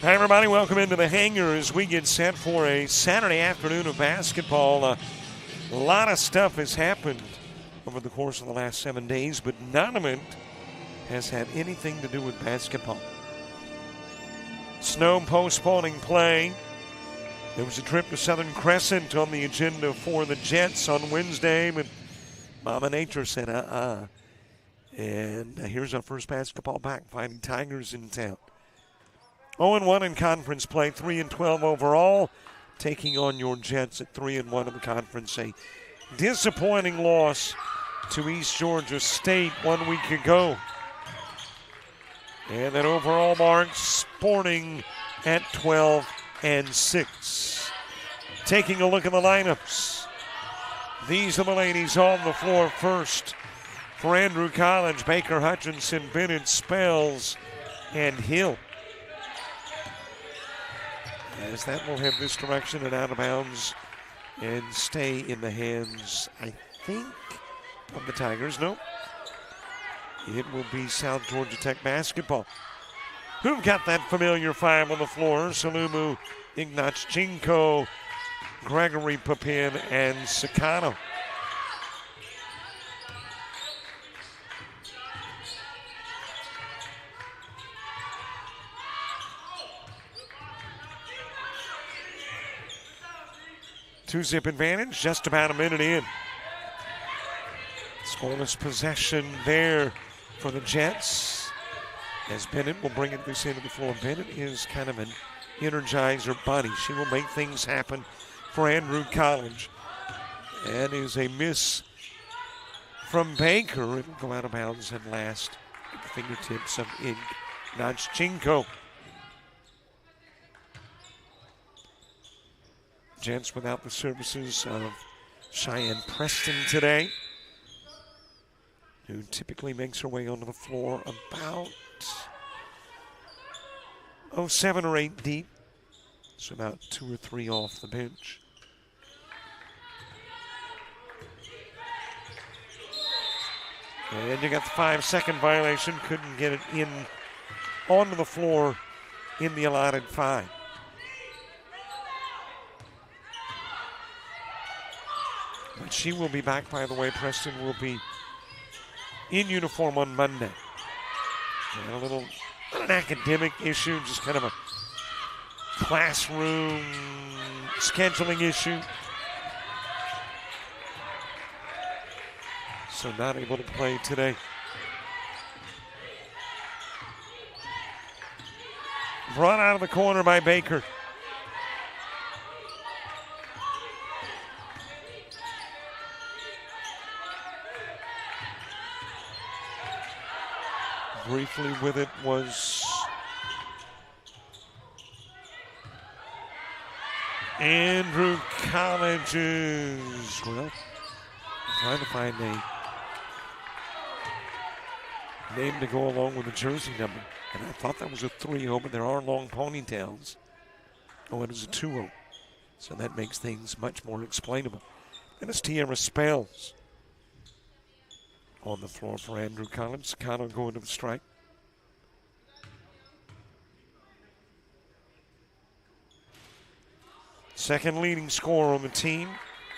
Hi, everybody. Welcome into the hangar as we get set for a Saturday afternoon of basketball. A lot of stuff has happened over the course of the last 7 days, but none of it has had anything to do with basketball. Snow postponing play. There was a trip to Southern Crescent on the agenda for the Jets on Wednesday, but Mama Nature said, And here's our first basketball back, Fighting Tigers in town. 0-1 in conference play, 3-12 overall, taking on your Jets at 3-1 in the conference. A disappointing loss to East Georgia State 1 week ago. And that overall mark, Sporting at 12-6. Taking a look at the lineups. These are the ladies on the floor first. For Andrew College, Baker, Hutchinson, Bennett, Spells, and Hill. As that will have this direction and out of bounds and stay in the hands, I think, of the Tigers. No, it will be South Georgia Tech basketball. Who've got that familiar five on the floor? Salumu, Ignatchenko, Gregory Papin, and Sakano. Two-zip advantage, just about a minute in. Scoreless possession there for the Jets. As Bennett will bring it this end of the floor. Bennett is kind of an energizer bunny. She will make things happen for Andrew College. And is a miss from Baker. It'll go out of bounds and last at the fingertips of Ignatchenko. Jets without the services of Cheyenne Preston today, who typically makes her way onto the floor about 7 or 8 deep. So about 2 or 3 off the bench. And you got the 5-second violation. Couldn't get it in onto the floor in the allotted 5. But she will be back, by the way. Preston will be in uniform on Monday. And a little, not an academic issue, just kind of a classroom scheduling issue. So not able to play today. Brought out of the corner by Baker. Briefly with it was Andrew College's, well, trying to find a name to go along with the jersey number. And I thought that was a 3-0, but there are long ponytails. Oh, it is a 2-0. So that makes things much more explainable. And it's Tierra Spells on the floor for Andrew Collins. Sakano going to the strike. Second leading scorer on the team,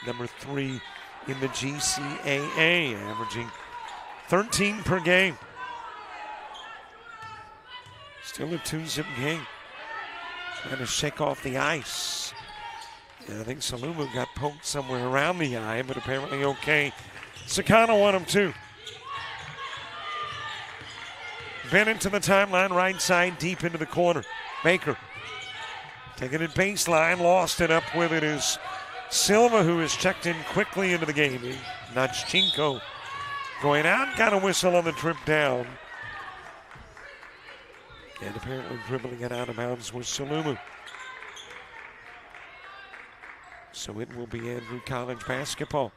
number 3 in the GCAA, averaging 13 per game. Still a 2-zip game. Trying to shake off the ice. And I think Salumu got poked somewhere around the eye, but apparently okay. Sakano won him too. Bennett to the timeline, right side, deep into the corner. Baker taking it baseline, lost it. Up with it is Silva, who is checked in quickly into the game. Nachchenko going out, got a whistle on the trip down. And apparently dribbling it out of bounds was Salumu. So it will be Andrew College basketball.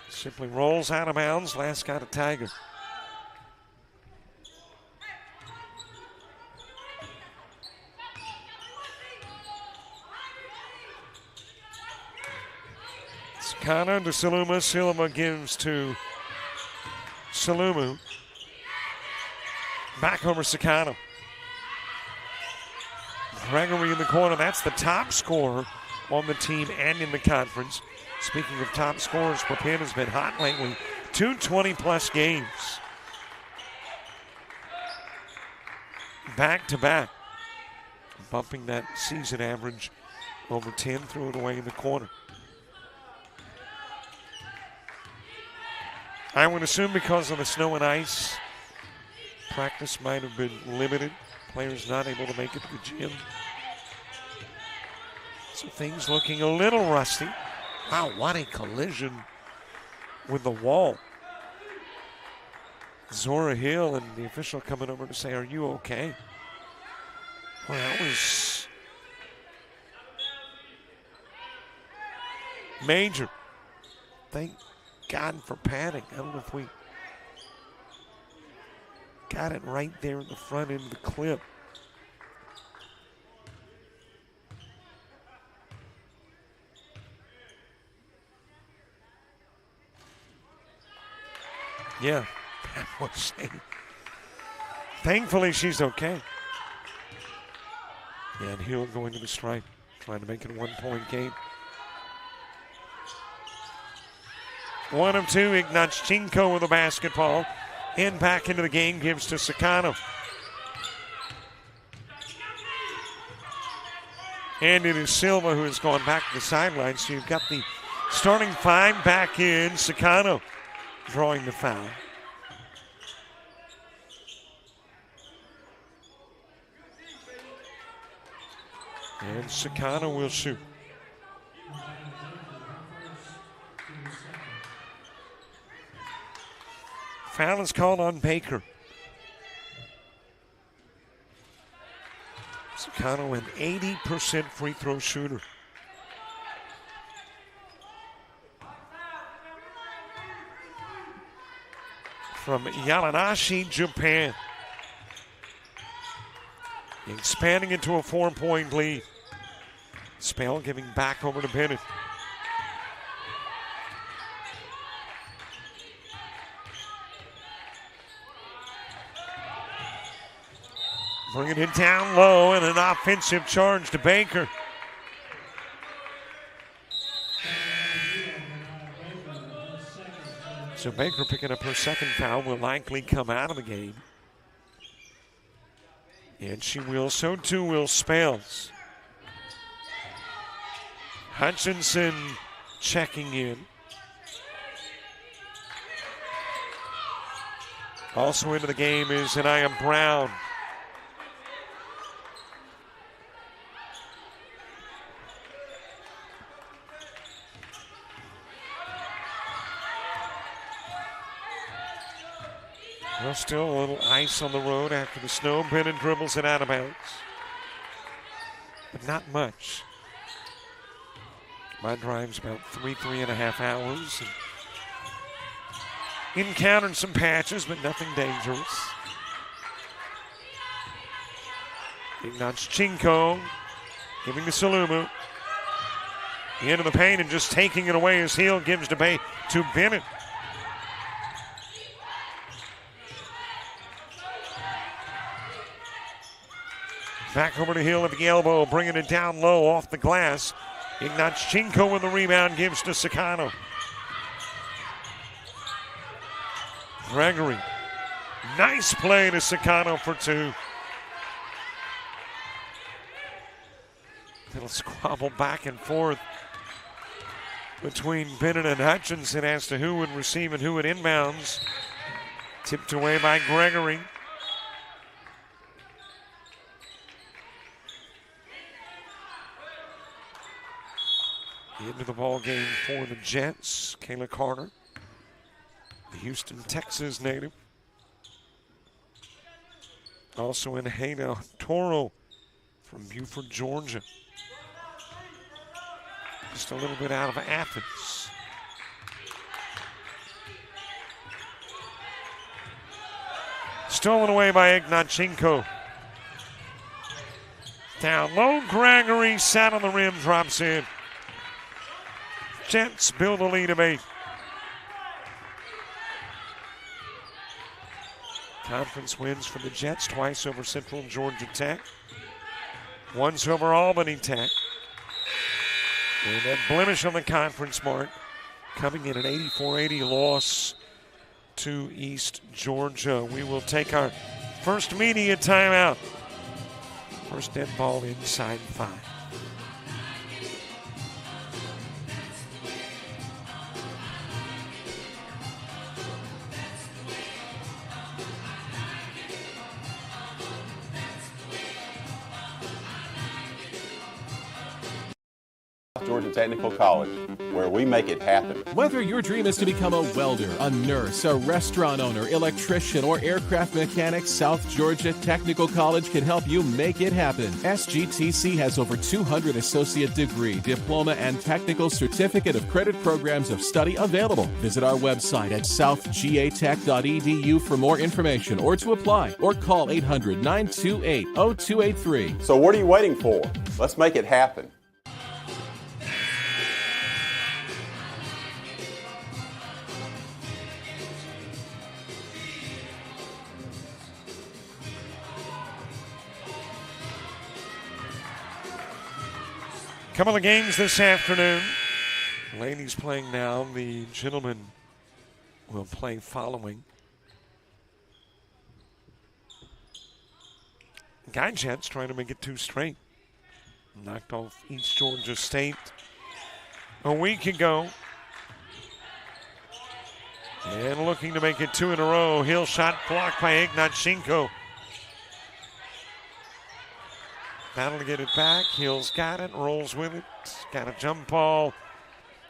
Simply rolls out of bounds. Last got a Tiger. Sakana to Salumu. Silva gives to Salumu. Back over Sakana. Gregory in the corner. That's the top scorer on the team and in the conference. Speaking of top scorers, Papin has been hot lately. 220-plus games. Back-to-back. Bumping that season average over 10. Threw it away in the corner. I would assume because of the snow and ice, practice might have been limited. Players not able to make it to the gym. So things looking a little rusty. Wow, what a collision with the wall. Zora Hill and the official coming over to say, "Are you okay?" Well, that was major. Thank God for padding. I don't know if we got it right there in the front end of the clip. Yeah, that was thankfully she's okay. And Hill going to the stripe, trying to make it a 1-point game. 1 of 2, Nachchenko with the basketball. And back into the game, gives to Sakano. And it is Silva who has gone back to the sideline. So you've got the starting 5 back in. Sakano drawing the foul. And Sakano will shoot. Foul is called on Baker. Sakano, an 80% free throw shooter. From Yamanashi, Japan. Expanding into a 4-point lead. Spell giving back over to Bennett. Bringing it down low and an offensive charge to Baker. So Baker picking up her second foul, will likely come out of the game. And she will, so too will Spells. Hutchinson checking in. Also into the game is Anaya Brown. Well, still a little ice on the road after the snow. Brennan dribbles it out of bounds. But not much. My drive's about 3.5 hours. And encountered some patches, but nothing dangerous. Nachchenko giving to Salumu. Into the paint and just taking it away as Hill gives to Bennett. Back over to Hill at the elbow, bringing it down low off the glass. Nachchenko with the rebound, gives to Sakano. Gregory. Nice play to Sakano for 2. Little squabble back and forth between Bennett and Hutchinson as to who would receive and who would inbounds. Tipped away by Gregory. Into the ball game for the Jets, Kayla Carter, the Houston, Texas native. Also in Hayna Toro from Buford, Georgia. Just a little bit out of Athens. Stolen away by Ignachenko. Down low, Gregory sat on the rim, drops in. Jets build a lead of 8. Conference wins for the Jets, twice over Central Georgia Tech, once over Albany Tech. And that blemish on the conference mark, coming in an 84-80 loss to East Georgia. We will take our first media timeout. First dead ball inside 5. Georgia Technical College, where we make it happen. Whether your dream is to become a welder, a nurse, a restaurant owner, electrician, or aircraft mechanic, South Georgia Technical College can help you make it happen. SGTC has over 200 associate degree, diploma, and technical certificate of credit programs of study available. Visit our website at southgatech.edu for more information or to apply, or call 800-928-0283. So what are you waiting for? Let's make it happen. Couple of games this afternoon. Ladies playing now. The gentlemen will play following. Guy Jets trying to make it 2 straight. Knocked off East Georgia State a week ago. And looking to make it 2 in a row. Hill shot blocked by Ignachenko. Battle to get it back. Hill's got it, rolls with it. Got a jump ball.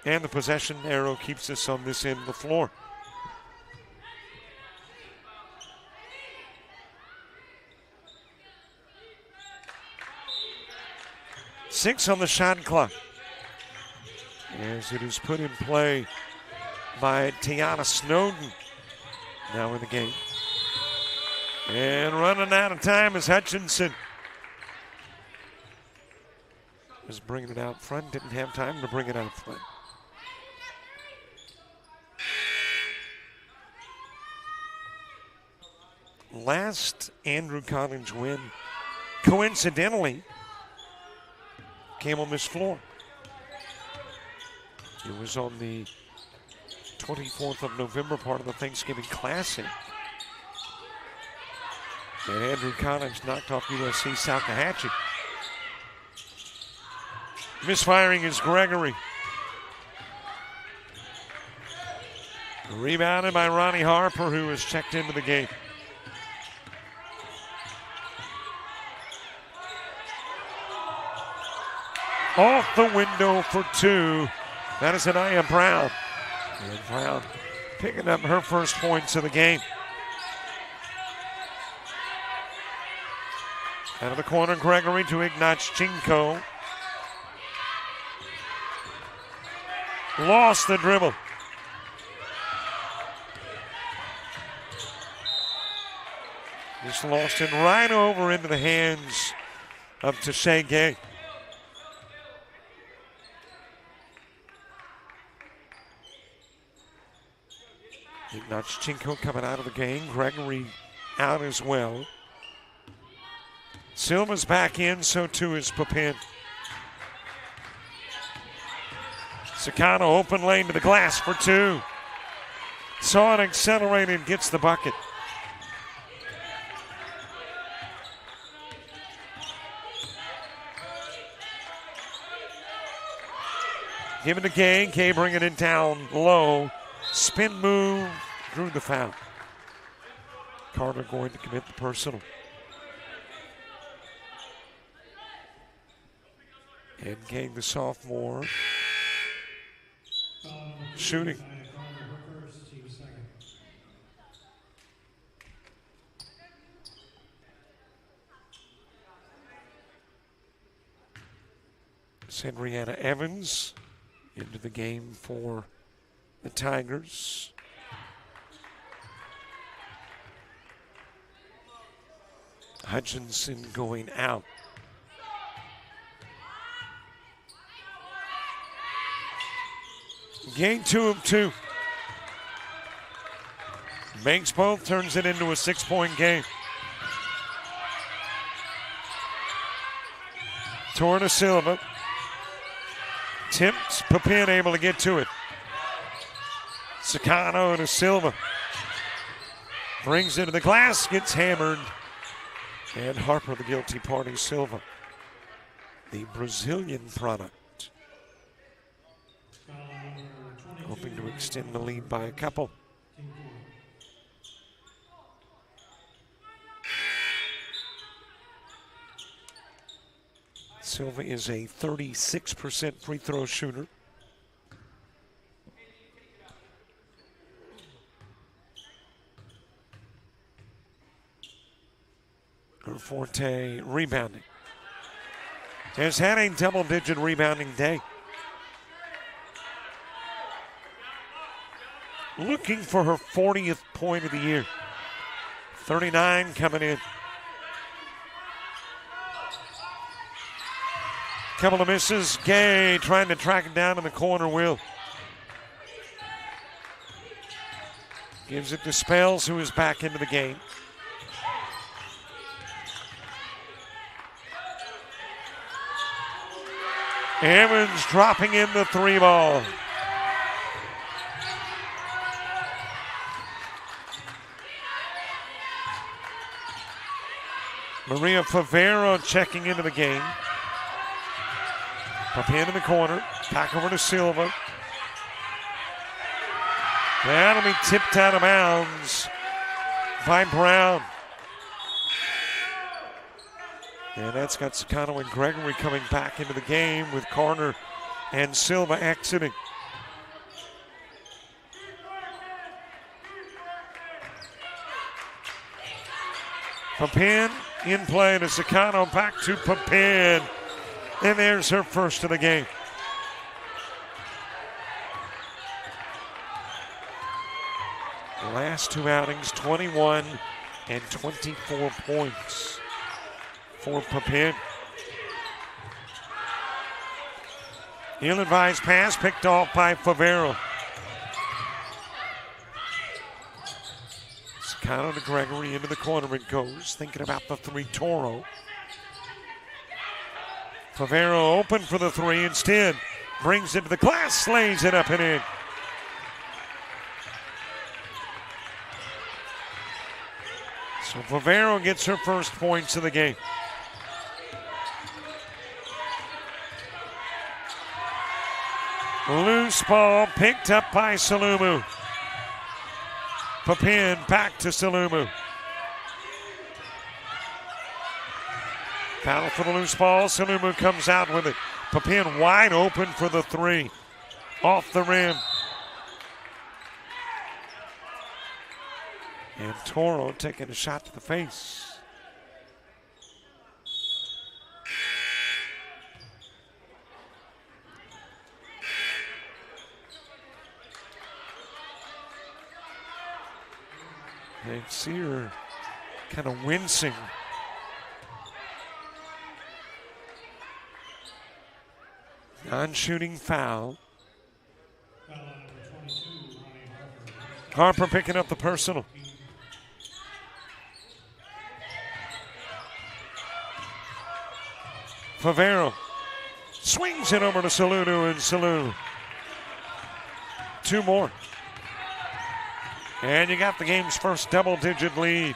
And the possession arrow keeps us on this end of the floor. Six on the shot clock. As it is put in play by Tiana Snowden. Now in the game. And running out of time is Hutchinson. Was bringing it out front, didn't have time to bring it out front. Last Andrew College win, coincidentally, came on this floor. It was on the 24th of November, part of the Thanksgiving Classic. And Andrew College knocked off USC Salcahatchee. Misfiring is Gregory. Rebounded by Ronnie Harper, who was checked into the game. Off the window for 2. That is Anaya Brown. And Brown picking up her first points of the game. Out of the corner, Gregory to Ignachenko. Lost the dribble. Just lost it right over into the hands of Tashay Gay. Ignachenko coming out of the game. Gregory out as well. Silva's back in, so too is Papin. Sakano open lane to the glass for 2. Saw it accelerated, gets the bucket. Give it to Gay. Gay bringing it down low. Spin move. Drew the foul. Carter going to commit the personal. And Gay, the sophomore, shooting. Henrietta Evans into the game for the Tigers. Hutchinson going out. Game 2 of 2. Makes both, turns it into a 6-point game. Torna Silva. Tipped, Papin able to get to it. Sicano to Silva. Brings it to the glass, gets hammered. And Harper, the guilty party, Silva. The Brazilian product. Hoping to extend the lead by a couple. Silva is a 36% free throw shooter. Her forte, rebounding. Has had a double-digit rebounding day. Looking for her 40th point of the year. 39 coming in. Couple of misses. Gay trying to track it down in the corner. Will. Gives it to Spells, who is back into the game. Evans dropping in the 3 ball. Maria Favero checking into the game. Papin in the corner. Back over to Silva. That'll be tipped out of bounds by Brown. And that's got Sicano and Gregory coming back into the game with Carter and Silva exiting. Papin in play to Sicano, back to Papin. And there's her first of the game. The last 2 outings, 21 and 24 points for Papin. Ill-advised pass picked off by Favero. Sicano to Gregory into the corner it goes, thinking about the 3 Toro. Favero open for the 3 instead. Brings it to the glass, slays it up and in. So Favero gets her first points of the game. Loose ball picked up by Salumu. Papin back to Salumu. Foul for the loose ball. Salumu comes out with it. Papin wide open for the 3. Off the rim. And Toro taking a shot to the face. You see her kind of wincing. Non-shooting foul. Harper picking up the personal. Favero swings it over to Salumu, and Salumu. 2 more. And you got the game's first double-digit lead.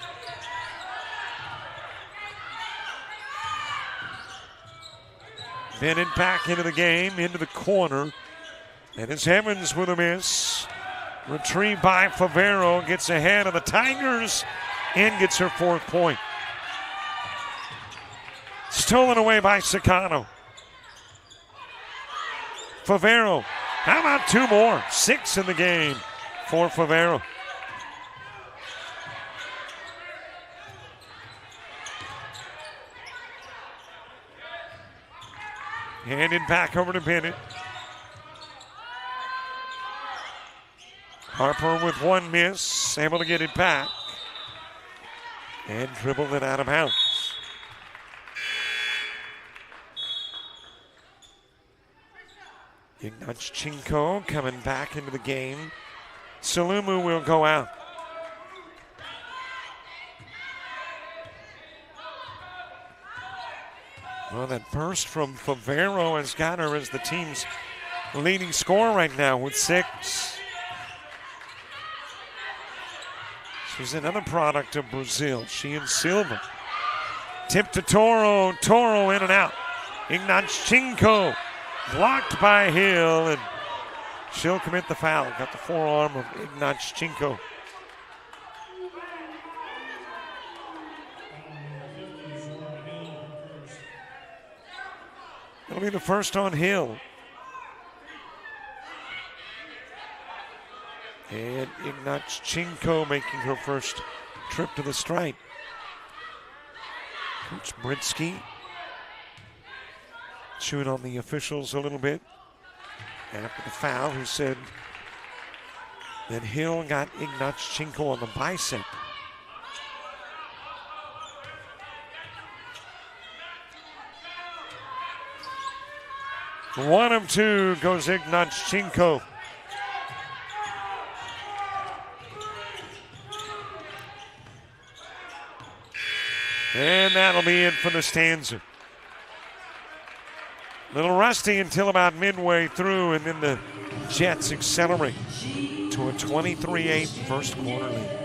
Bennett back into the game, into the corner. And it's Evans with a miss. Retrieved by Favero, gets ahead of the Tigers and gets her 4th point. Stolen away by Sicano. Favero, how about 2 more? 6 in the game for Favero. Handed back over to Bennett. Harper with 1 miss, able to get it back. And dribbled it out of bounds. Ignatchenko coming back into the game. Salumu will go out. Well, that burst from Favero has got her as the team's leading scorer right now with 6. She's another product of Brazil. She and Silva. Tip to Toro. Toro in and out. Ignatchenko blocked by Hill, and she'll commit the foul. Got the forearm of Ignatchenko. It'll be the first on Hill. And Ignatchenko making her first trip to the stripe. Coach Britsky chewing on the officials a little bit after the foul, who said that Hill got Ignatchenko on the bicep. One of 2 goes Ignatchenko. And that'll be it for the stanza. A little rusty until about midway through, and then the Jets accelerate to a 23-8 first quarter lead.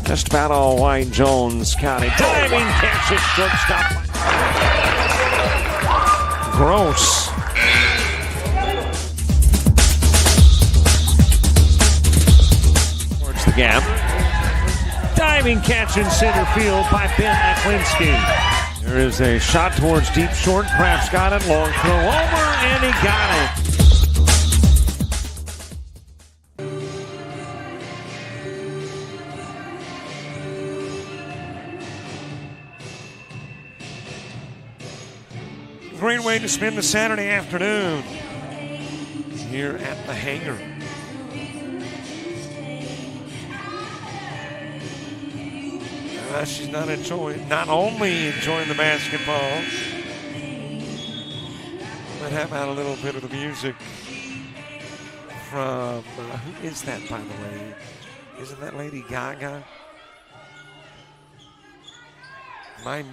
Just about all Wayne Jones County. Diving catch it, shortstop. Gross. Towards the gap. Diving catch in center field by Ben Aklinski. There is a shot towards deep short. Kraft's got it. Long throw over, and he got it. Great way to spend the Saturday afternoon here at the hangar. She's not only enjoying the basketball, but how about a little bit of the music from, who is that, by the way? Isn't that Lady Gaga? My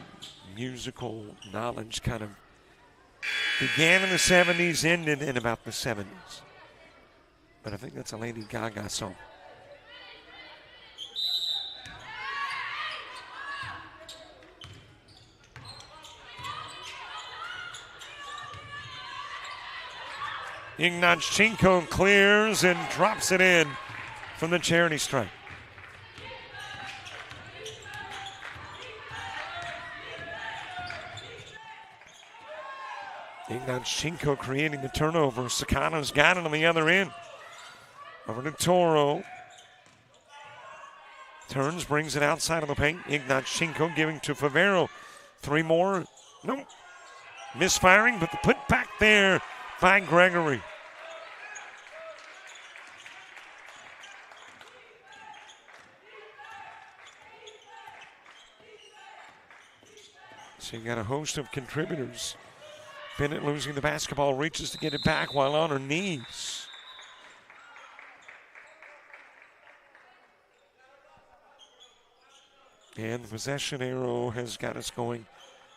musical knowledge kind of began in the 70s, ended in about the 70s. But I think that's a Lady Gaga song. Ignatchenko clears and drops it in from the charity stripe. Ignatchenko creating the turnover. Sakano's got it on the other end. Over to Toro. Turns, brings it outside of the paint. Ignatchenko giving to Favero. 3 more. Nope. Misfiring, but the put back there by Gregory. So you got a host of contributors. Bennett losing the basketball, reaches to get it back while on her knees. And the possession arrow has got us going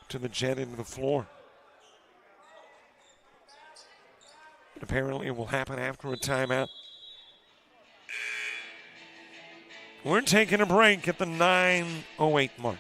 to the Jet into the floor. But apparently it will happen after a timeout. We're taking a break at the 9:08 mark.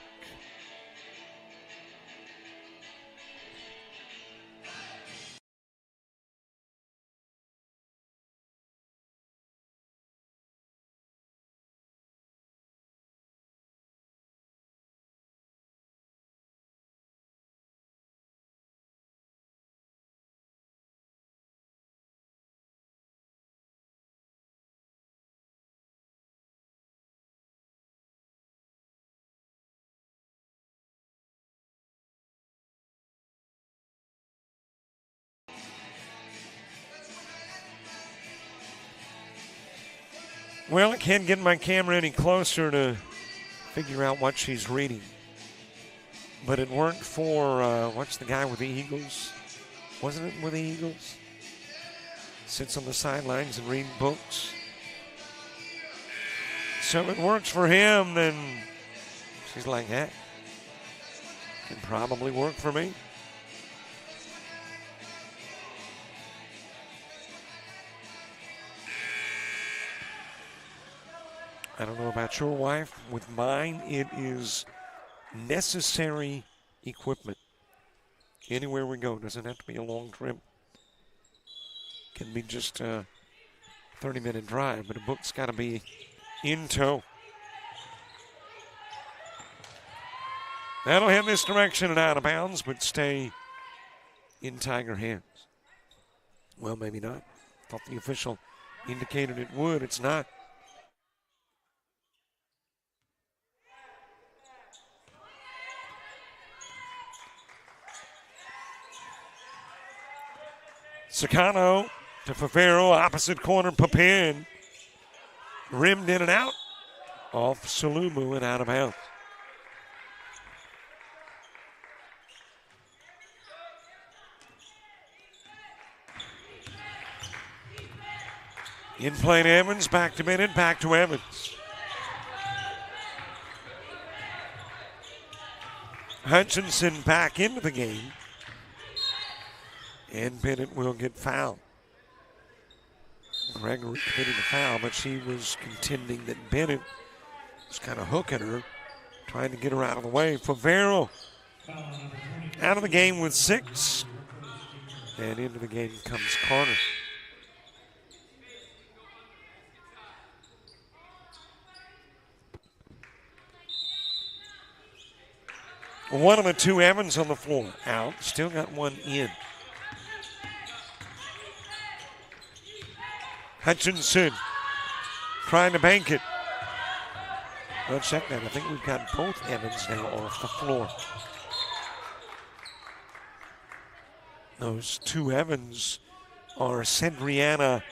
Well, I can't get my camera any closer to figure out what she's reading. But it weren't for, what's the guy with the Eagles? Wasn't it with the Eagles? Sits on the sidelines and reads books. So if it works for him, then she's like, heck, can probably work for me. I don't know about your wife. With mine, it is necessary equipment. Anywhere we go, doesn't have to be a long trip. Can be just a 30-minute drive, but a book's got to be in tow. That'll head this direction and out of bounds, but stay in Tiger hands. Well, maybe not. Thought the official indicated it would. It's not. Sakano to Favero, opposite corner, Papin. Rimmed in and out. Off Salumu and out of bounds. In play to Evans, back to Bennett, back to Evans. Hutchinson back into the game. And Bennett will get fouled. Gregory committed the foul, but she was contending that Bennett was kind of hooking her, trying to get her out of the way. Favero out of the game with 6. And into the game comes Carter. One of the two Evans on the floor out. Still got one in. Hutchinson trying to bank it. Well, check that. I think we've got both Evans now off the floor. Those two Evans are Cedriana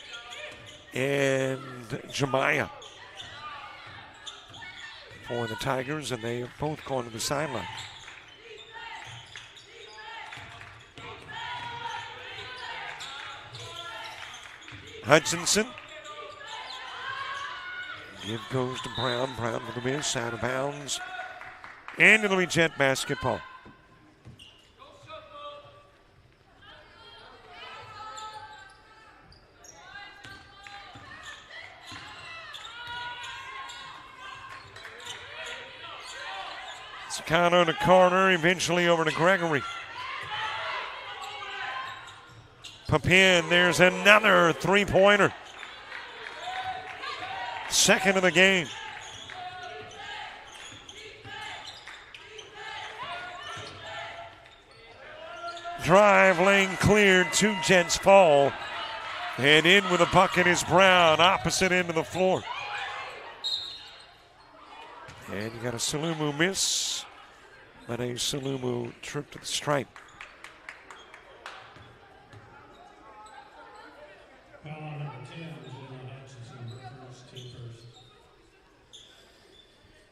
and Jemiah for the Tigers, and they have both gone to the sideline. Hutchinson. Give goes to Brown. Brown with the miss, out of bounds. And it'll be Jet basketball. Sakano to Carter, eventually over to Gregory. Papin, there's another three-pointer. Second of the game. Drive lane cleared, 2 Jets fall. And in with a bucket is Brown, opposite end of the floor. And you got a Salumu miss, but a Salumu trip to the stripe.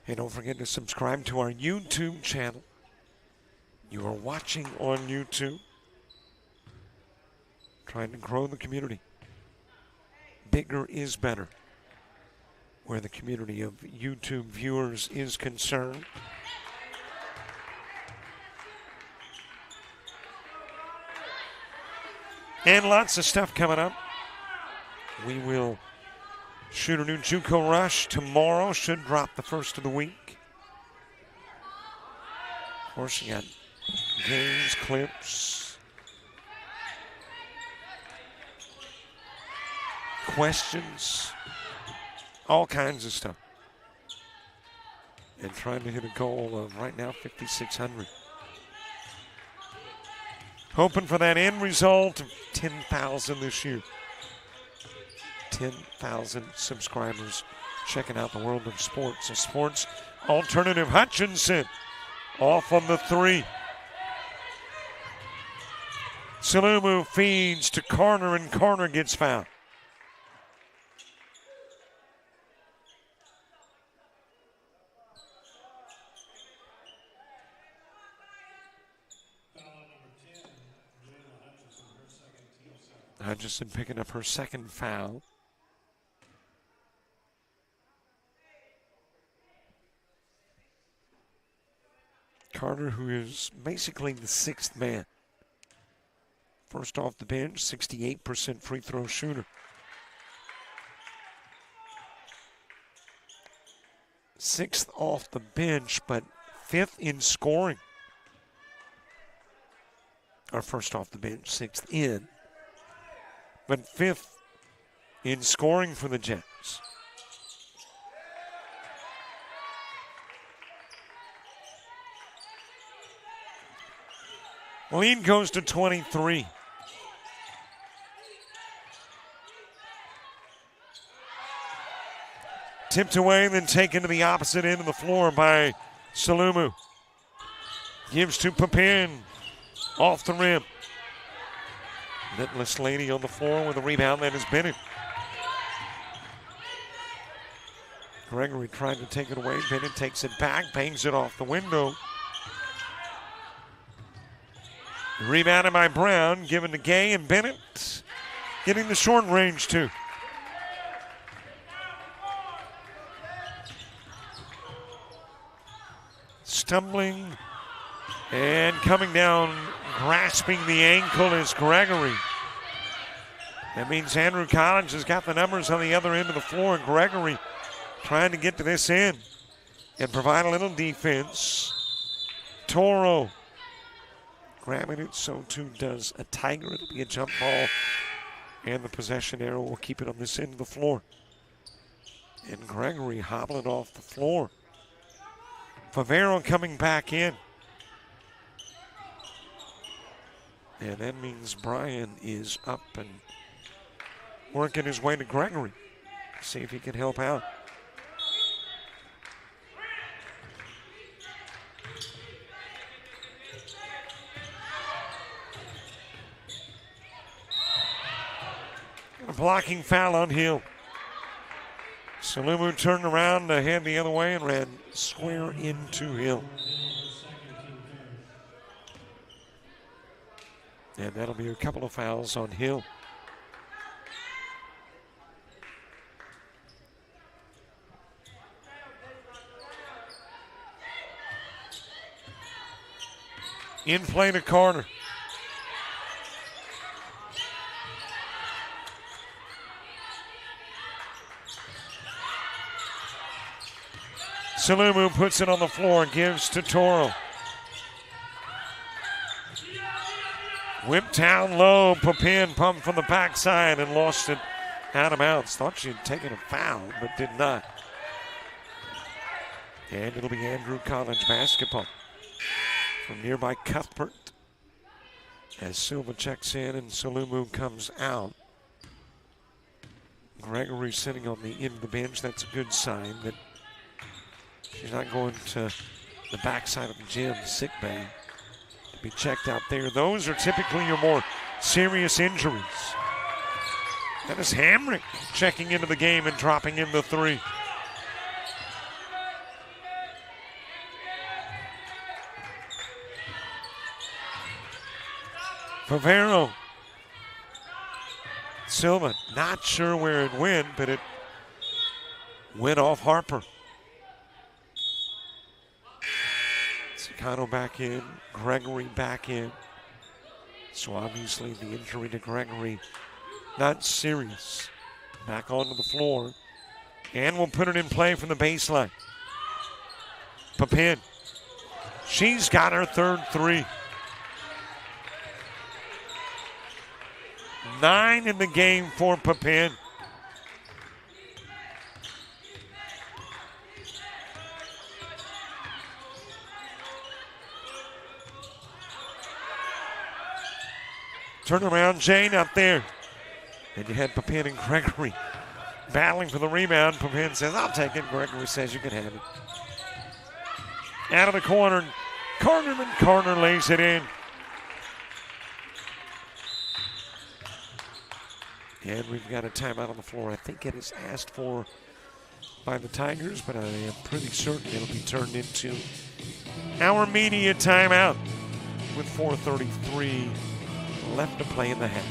And don't forget to subscribe to our YouTube channel. You are watching on YouTube. Trying to grow the community. Bigger is better where the community of YouTube viewers is concerned. And lots of stuff coming up. We will Shooter new JUCO rush tomorrow. Should drop the first of the week. Of course, you got games, clips, questions, all kinds of stuff. And trying to hit a goal of right now 5,600. Hoping for that end result of 10,000 this year. 10,000 subscribers checking out the world of sports. A sports alternative. Hutchinson off on the 3. Salumu feeds to Carter, and Carter gets fouled. Hutchinson picking up her second foul. Carter, who is basically the sixth man. First off the bench, 68% free throw shooter. Sixth off the bench, but fifth in scoring. Or first off the bench, sixth in. But fifth in scoring for the Jets. Lead goes to 23. Tipped away, then taken to the opposite end of the floor by Salumu. Gives to Papin. Off the rim. Nitless Lady on the floor with a rebound. That is Bennett. Gregory tried to take it away. Bennett takes it back, bangs it off the window. Rebounded by Brown, given to Gay, and Bennett getting the short range too. Stumbling and coming down, grasping the ankle is Gregory. That means Andrew Collins has got the numbers on the other end of the floor. Gregory trying to get to this end and provide a little defense. Toro grabbing it, so too does a Tiger. It'll be a jump ball, and the possession arrow will keep it on this end of the floor. And Gregory hobbling off the floor. Favero coming back in. And that means Brian is up and working his way to Gregory. See if he can help out. A blocking foul on Hill. Salumu turned around to head the other way and ran square into Hill. And that'll be a couple of fouls on Hill. In play to Carter. Salumu puts it on the floor, gives to Toro. Whipped down low, Papin pumped from the backside and lost it out of bounds. Thought she had taken a foul, but did not. And it'll be Andrew Collins basketball from nearby Cuthbert as Silva checks in and Salumu comes out. Gregory sitting on the end of the bench. That's a good sign that she's not going to the backside of the gym, sick bay, to be checked out there. Those are typically your more serious injuries. That is Hamrick checking into the game and dropping in the 3. Favero. Silva, not sure where it went, but it went off Harper. Cano back in, Gregory back in. So obviously the injury to Gregory, not serious. Back onto the floor And we'll put it in play from the baseline. Papin. She's got her third three. 9 in the game for Papin. Turn around, Jane out there. And you had Papin and Gregory battling for the rebound. Papin says, I'll take it. Gregory says you can have it. Out of the corner. Corner lays it in. And we've got a timeout on the floor. I think it is asked for by the Tigers, but I am pretty certain it'll be turned into our media timeout with 4:33 left to play in the half.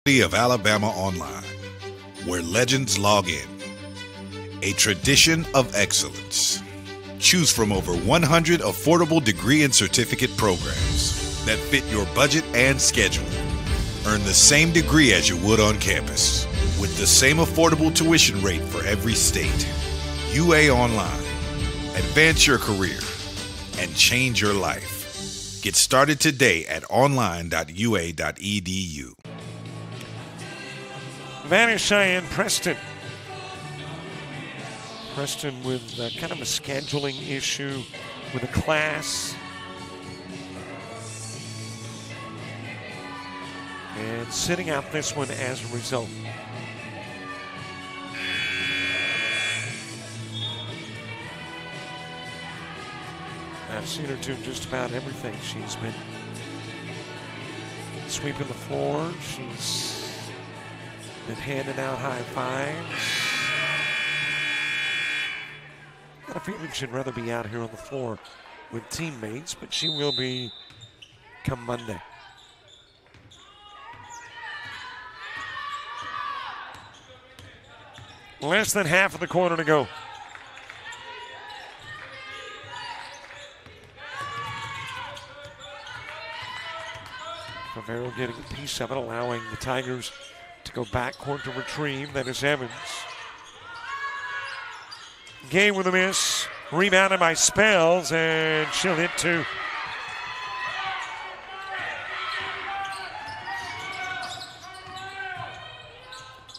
Of Alabama Online, where legends log in. A tradition of excellence. Choose from over 100 affordable degree and certificate programs that fit your budget and schedule. Earn the same degree as you would on campus, with the same affordable tuition rate for every state. UA Online. Advance your career and change your life. Get started today at online.ua.edu. Vanna Cheyenne Preston. Preston with kind of a scheduling issue with a class. And sitting out this one as a result. I've seen her do just about everything. She's been sweeping the floor. She's been handing out high fives. Got a feeling she'd rather be out here on the floor with teammates, but she will be come Monday. Less than half of the quarter to go. Favero getting a piece of it, allowing the Tigers to go backcourt to retrieve. That is Evans. Gay with a miss. Rebounded by Spells, and she'll hit two.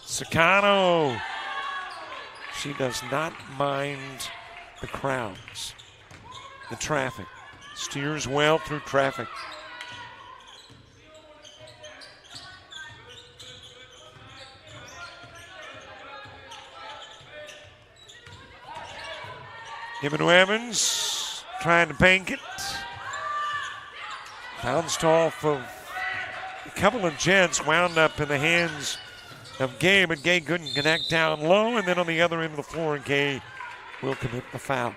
Sakano. She does not mind the crowds, the traffic. Steers well through traffic. Given to Evans, trying to bank it. Bounced off of a couple of jets, wound up in the hands of Gay, but Gay couldn't connect down low, and then on the other end of the floor, Gay will commit the foul.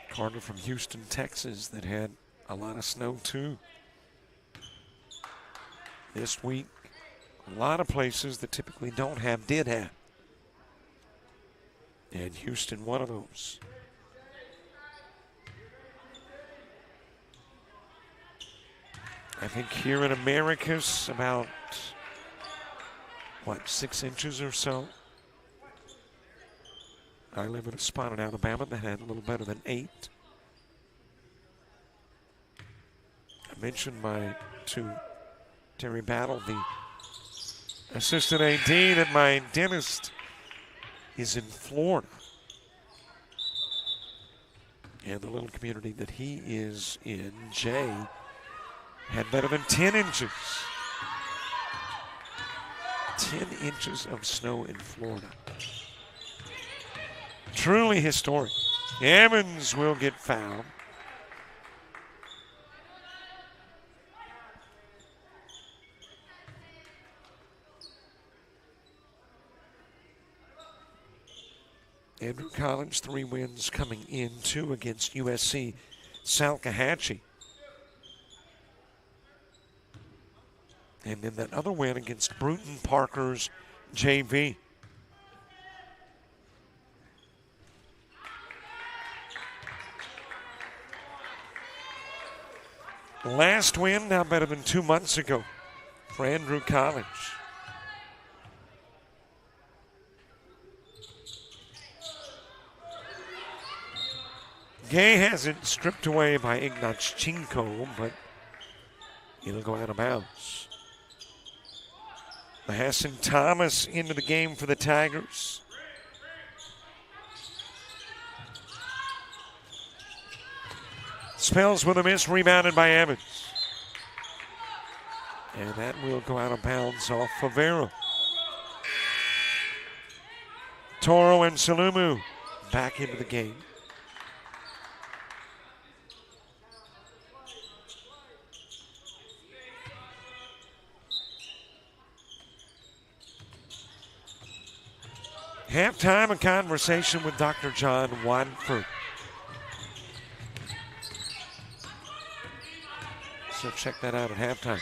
Carter from Houston, Texas, that had a lot of snow too. This week, a lot of places that typically don't have did have. And Houston, one of those. I think here in Americus, about, 6 inches or so. I live in a spot in Alabama that had a little better than 8. I mentioned to Terry Battle, the assistant AD, that my dentist is in Florida. And the little community that he is in, Jay, had better than 10 inches. 10 inches of snow in Florida. Truly historic. Evans will get fouled. Andrew Collins, 3 wins coming in, 2 against USC Salkehatchie. And then that other win against Bruton Parker's JV. Last win, now better than 2 months ago for Andrew Collins. Gay has it stripped away by Ignatchenko, but it'll go out of bounds. Hassan Thomas into the game for the Tigers. Spells with a miss, rebounded by Evans. And that will go out of bounds off Favero. Toro and Salumu back into the game. Halftime, a conversation with Dr. John Wadford. So check that out at halftime.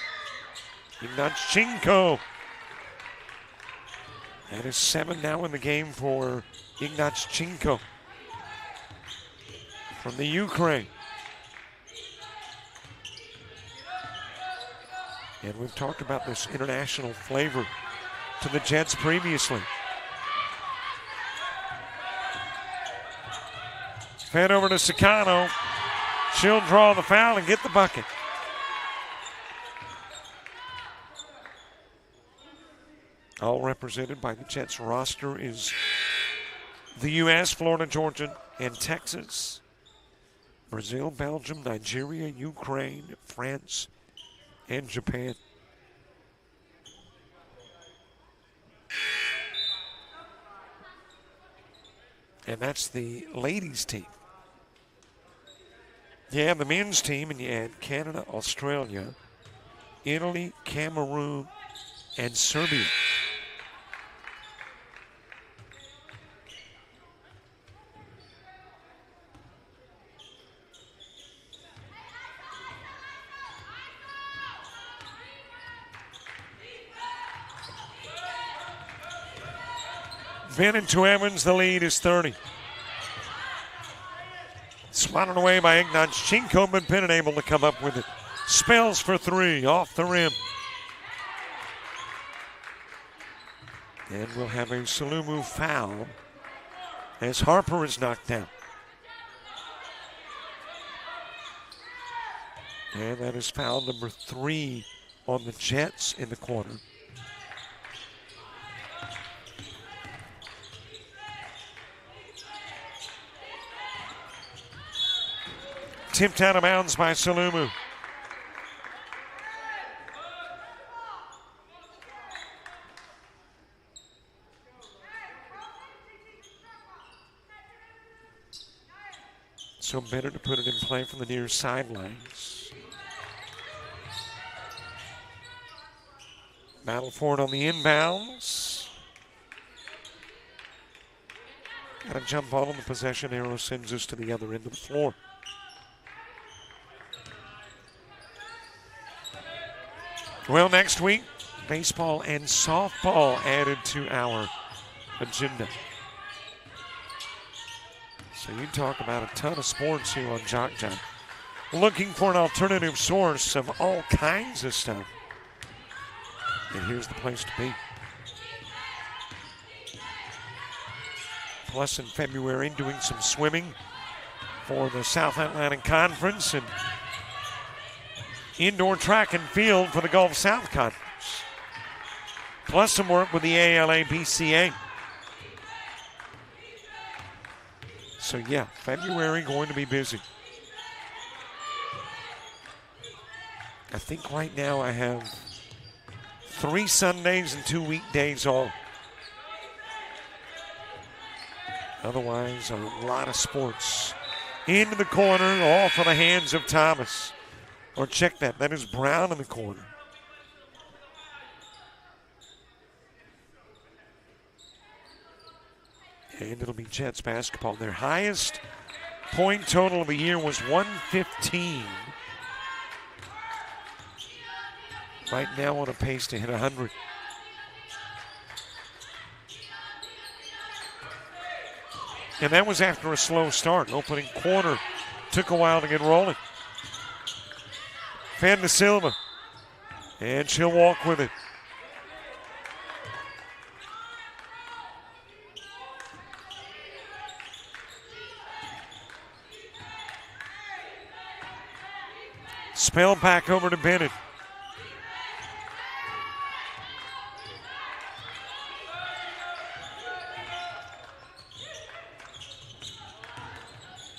Ignatchenko. That is 7 now in the game for Ignatchenko from the Ukraine. And we've talked about this international flavor to the Jets previously. Fed over to Sicano. She'll draw the foul and get the bucket. All represented by the Jets roster is the U.S., Florida, Georgia, and Texas. Brazil, Belgium, Nigeria, Ukraine, France, and Japan. And that's the ladies' team. You have the men's team, and you add Canada, Australia, Italy, Cameroon, and Serbia. Bennett to Evans, the lead is 30. Swatted away by Ignatchenko, but Bennett able to come up with it. Spells for 3, off the rim. And we'll have a Salumu foul as Harper is knocked down. And that is foul number 3 on the Jets in the quarter. Tipped out of bounds by Salumu. So better to put it in play from the near sidelines. Battle for it on the inbounds. Got a jump ball on the possession arrow, sends us to the other end of the floor. Well, next week, baseball and softball added to our agenda. So you talk about a ton of sports here on JockJive. Looking for an alternative source of all kinds of stuff. And here's the place to be. Plus in February, doing some swimming for the South Atlantic Conference and indoor track and field for the Gulf South Conference. Plus some work with the ALA BCA. So yeah, February going to be busy. I think right now I have 3 Sundays and 2 weekdays off. Otherwise, a lot of sports. Into the corner, all for the hands of Thomas. Or check that, that is Brown in the corner. And it'll be Jets basketball. Their highest point total of the year was 115. Right now on a pace to hit 100. And that was after a slow start. Opening quarter took a while to get rolling. Fan to Silva. And she'll walk with it. Spell back over to Bennett.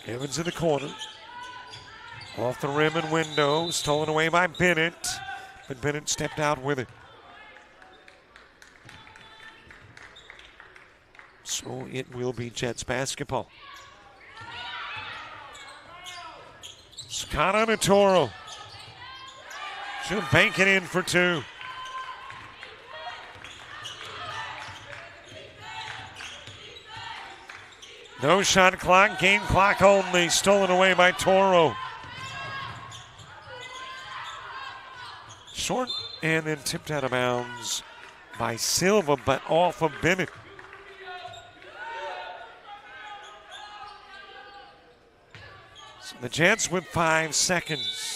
Evans in the corner. Off the rim and window. Stolen away by Bennett. But Bennett stepped out with it. So it will be Jets basketball. Scott Anatoro. She'll bank it in for two. No shot clock, game clock only. Stolen away by Toro. Short and then tipped out of bounds by Silva, but off of Bennett. So the Jets with 5 seconds.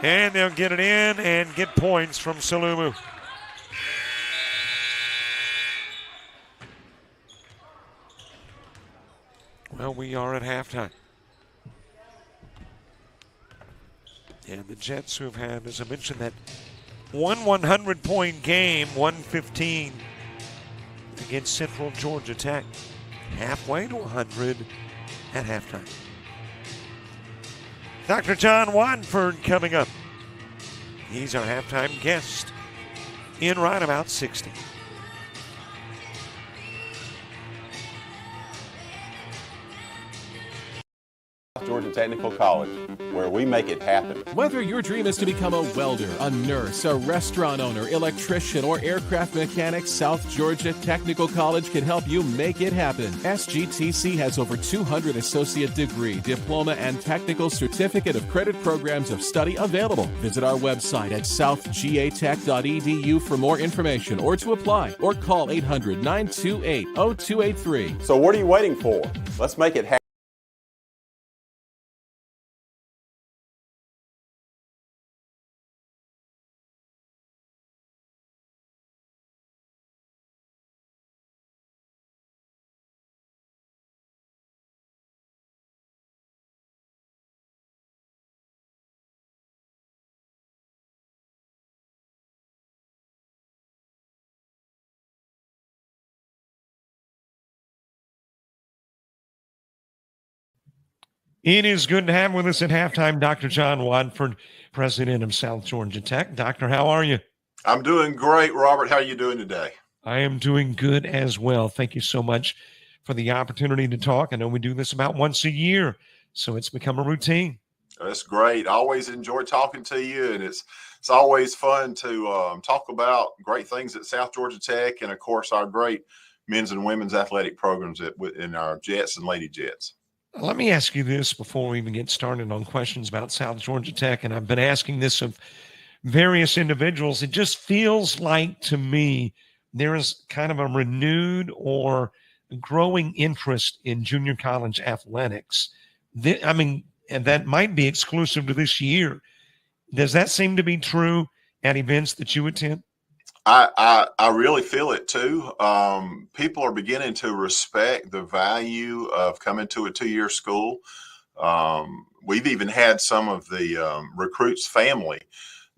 And they'll get it in and get points from Salumu. Well, we are at halftime. And the Jets, who have had, as I mentioned, that 100-point game, 115 against Central Georgia Tech. Halfway to 100 at halftime. Dr. John Wadford coming up. He's our halftime guest in right about 60. Georgia Technical College, where we make it happen. Whether your dream is to become a welder, a nurse, a restaurant owner, electrician, or aircraft mechanic, South Georgia Technical College can help you make it happen. SGTC has over 200 associate degree, diploma, and technical certificate of credit programs of study available. Visit our website at southgatech.edu for more information or to apply, or call 800-928-0283. So what are you waiting for? Let's make it happen. It is good to have with us at halftime Dr. John Wadford, president of South Georgia Tech. Doctor, how are you? I'm doing great, Robert. How are you doing today? I am doing good as well. Thank you so much for the opportunity to talk. I know we do this about once a year, so it's become a routine. That's great. I always enjoy talking to you, and it's always fun to talk about great things at South Georgia Tech and, of course, our great men's and women's athletic programs in our Jets and Lady Jets. Let me ask you this before we even get started on questions about South Georgia Tech, and I've been asking this of various individuals. It just feels like to me there is kind of a renewed or growing interest in junior college athletics. And that might be exclusive to this year. Does that seem to be true at events that you attend? I really feel it too. People are beginning to respect the value of coming to a 2-year school. We've even had some of the recruits' family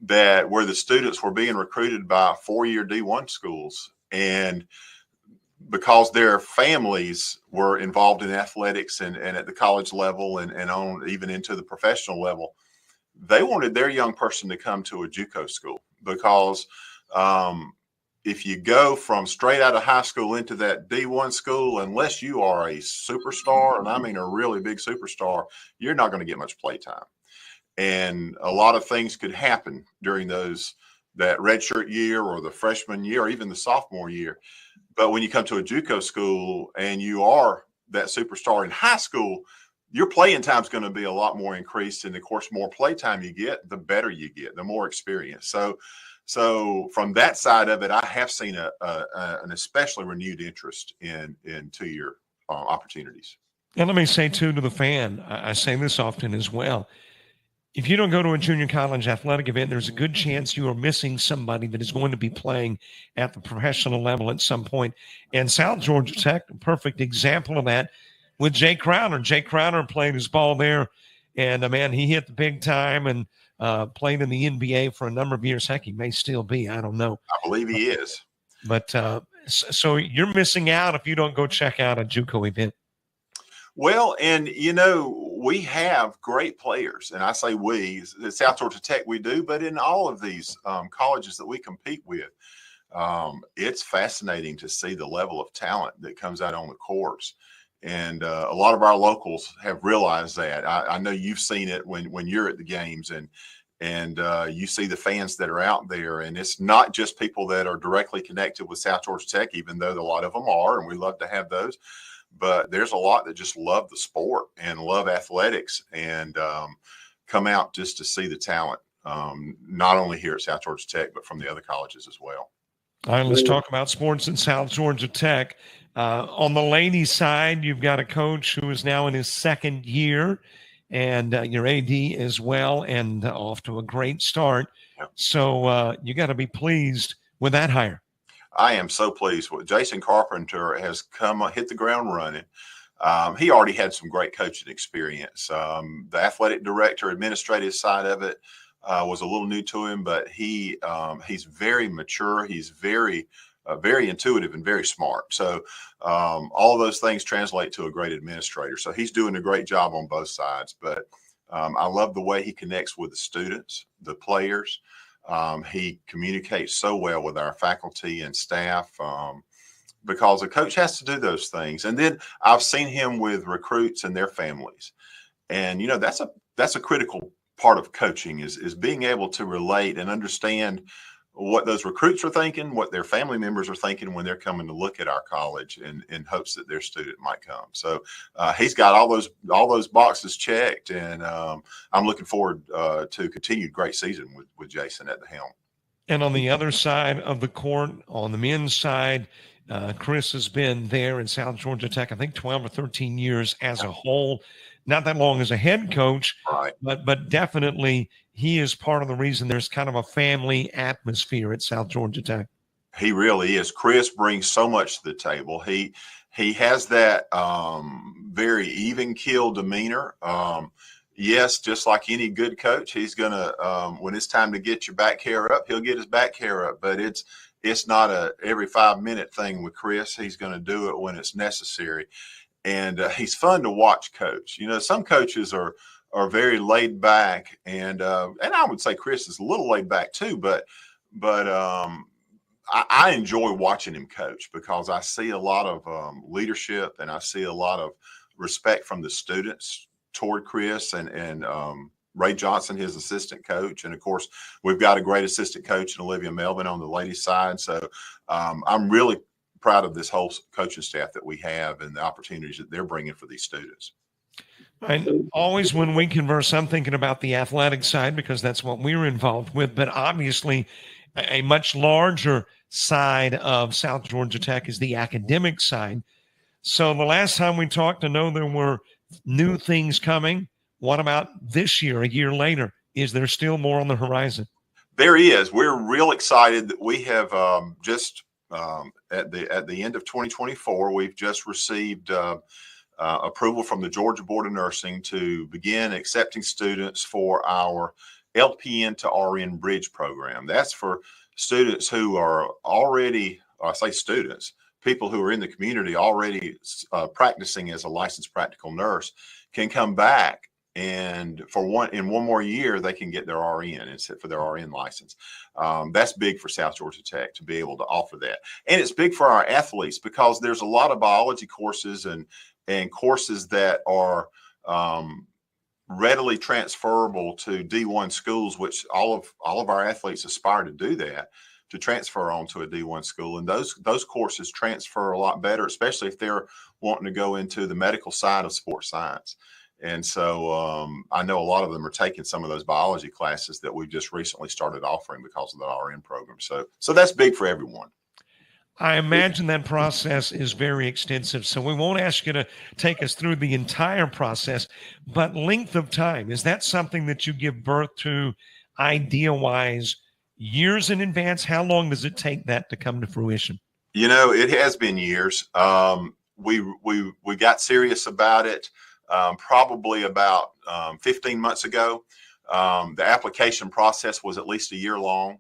where the students were being recruited by 4-year D1 schools, and because their families were involved in athletics and at the college level and on even into the professional level, they wanted their young person to come to a JUCO school because if you go from straight out of high school into that D1 school, unless you are a superstar, and I mean a really big superstar, you're not going to get much play time. And a lot of things could happen during those that redshirt year or the freshman year or even the sophomore year. But when you come to a JUCO school and you are that superstar in high school, your playing time is going to be a lot more increased. And of course, more play time you get, the better you get, the more experience. So from that side of it, I have seen an especially renewed interest in 2-year opportunities. And let me say, too, to the fan, I say this often as well. If you don't go to a junior college athletic event, there's a good chance you are missing somebody that is going to be playing at the professional level at some point. And South Georgia Tech, a perfect example of that with Jay Crowder. Jay Crowder played his ball there, and, man, he hit the big time and played in the NBA for a number of years. Heck, he may still be. I don't know. I believe he is. But so you're missing out if you don't go check out a JUCO event. Well, and, we have great players. And I say we, at South Georgia Tech we do, but in all of these colleges that we compete with, it's fascinating to see the level of talent that comes out on the courts. And a lot of our locals have realized that. I know you've seen it when you're at the games and you see the fans that are out there. And it's not just people that are directly connected with South Georgia Tech, even though a lot of them are, and we love to have those. But there's a lot that just love the sport and love athletics and come out just to see the talent, not only here at South Georgia Tech, but from the other colleges as well. All right, let's talk about sports in South Georgia Tech. On the ladies' side, you've got a coach who is now in his second year, and your AD as well, and off to a great start. Yep. So you got to be pleased with that hire. I am so pleased with Jason Carpenter has hit the ground running. He already had some great coaching experience. The athletic director, administrative side of it was a little new to him, but he's very mature. He's very intuitive and very smart. So all of those things translate to a great administrator. So he's doing a great job on both sides. But I love the way he connects with the students, the players. He communicates so well with our faculty and staff because a coach has to do those things. And then I've seen him with recruits and their families. And, that's a critical part of coaching is being able to relate and understand what those recruits are thinking, what their family members are thinking when they're coming to look at our college in hopes that their student might come. So he's got all those boxes checked, and I'm looking forward to a continued great season with Jason at the helm. And on the other side of the court, on the men's side, Chris has been there in South Georgia Tech, I think 12 or 13 years as a whole. Not that long as a head coach, right? But definitely he is part of the reason there's kind of a family atmosphere at South Georgia Tech. He really is. Chris brings so much to the table. He has that very even keel demeanor. Yes, just like any good coach, he's gonna when it's time to get your back hair up, he'll get his back hair up. But it's not a every 5-minute thing with Chris. He's going to do it when it's necessary. And he's fun to watch coach. Some coaches are very laid back, and I would say Chris is a little laid back too. But I enjoy watching him coach because I see a lot of leadership and I see a lot of respect from the students toward Chris and Ray Johnson, his assistant coach. And of course, we've got a great assistant coach in Olivia Melvin on the ladies' side. So I'm really proud of this whole coaching staff that we have and the opportunities that they're bringing for these students. And always when we converse, I'm thinking about the athletic side because that's what we're involved with. But obviously, a much larger side of South Georgia Tech is the academic side. So the last time we talked, I know there were new things coming. What about this year, a year later? Is there still more on the horizon? There is. We're real excited that we have just at the end of 2024, we've just received approval from the Georgia Board of Nursing to begin accepting students for our LPN to RN bridge program. That's for students who are already, I say students, people who are in the community already practicing as a licensed practical nurse can come back. And in one more year, they can get their RN and sit for their RN license. That's big for South Georgia Tech to be able to offer that. And it's big for our athletes because there's a lot of biology courses and courses that are readily transferable to D1 schools, which all of our athletes aspire to do that, to transfer on to a D1 school. And those courses transfer a lot better, especially if they're wanting to go into the medical side of sports science. And so I know a lot of them are taking some of those biology classes that we just recently started offering because of the RN program. So that's big for everyone. I imagine that process is very extensive, so we won't ask you to take us through the entire process, but length of time, is that something that you give birth to idea-wise years in advance? How long does it take that to come to fruition? You know, it has been years. We got serious about it probably about 15 months ago. The application process was at least a year long.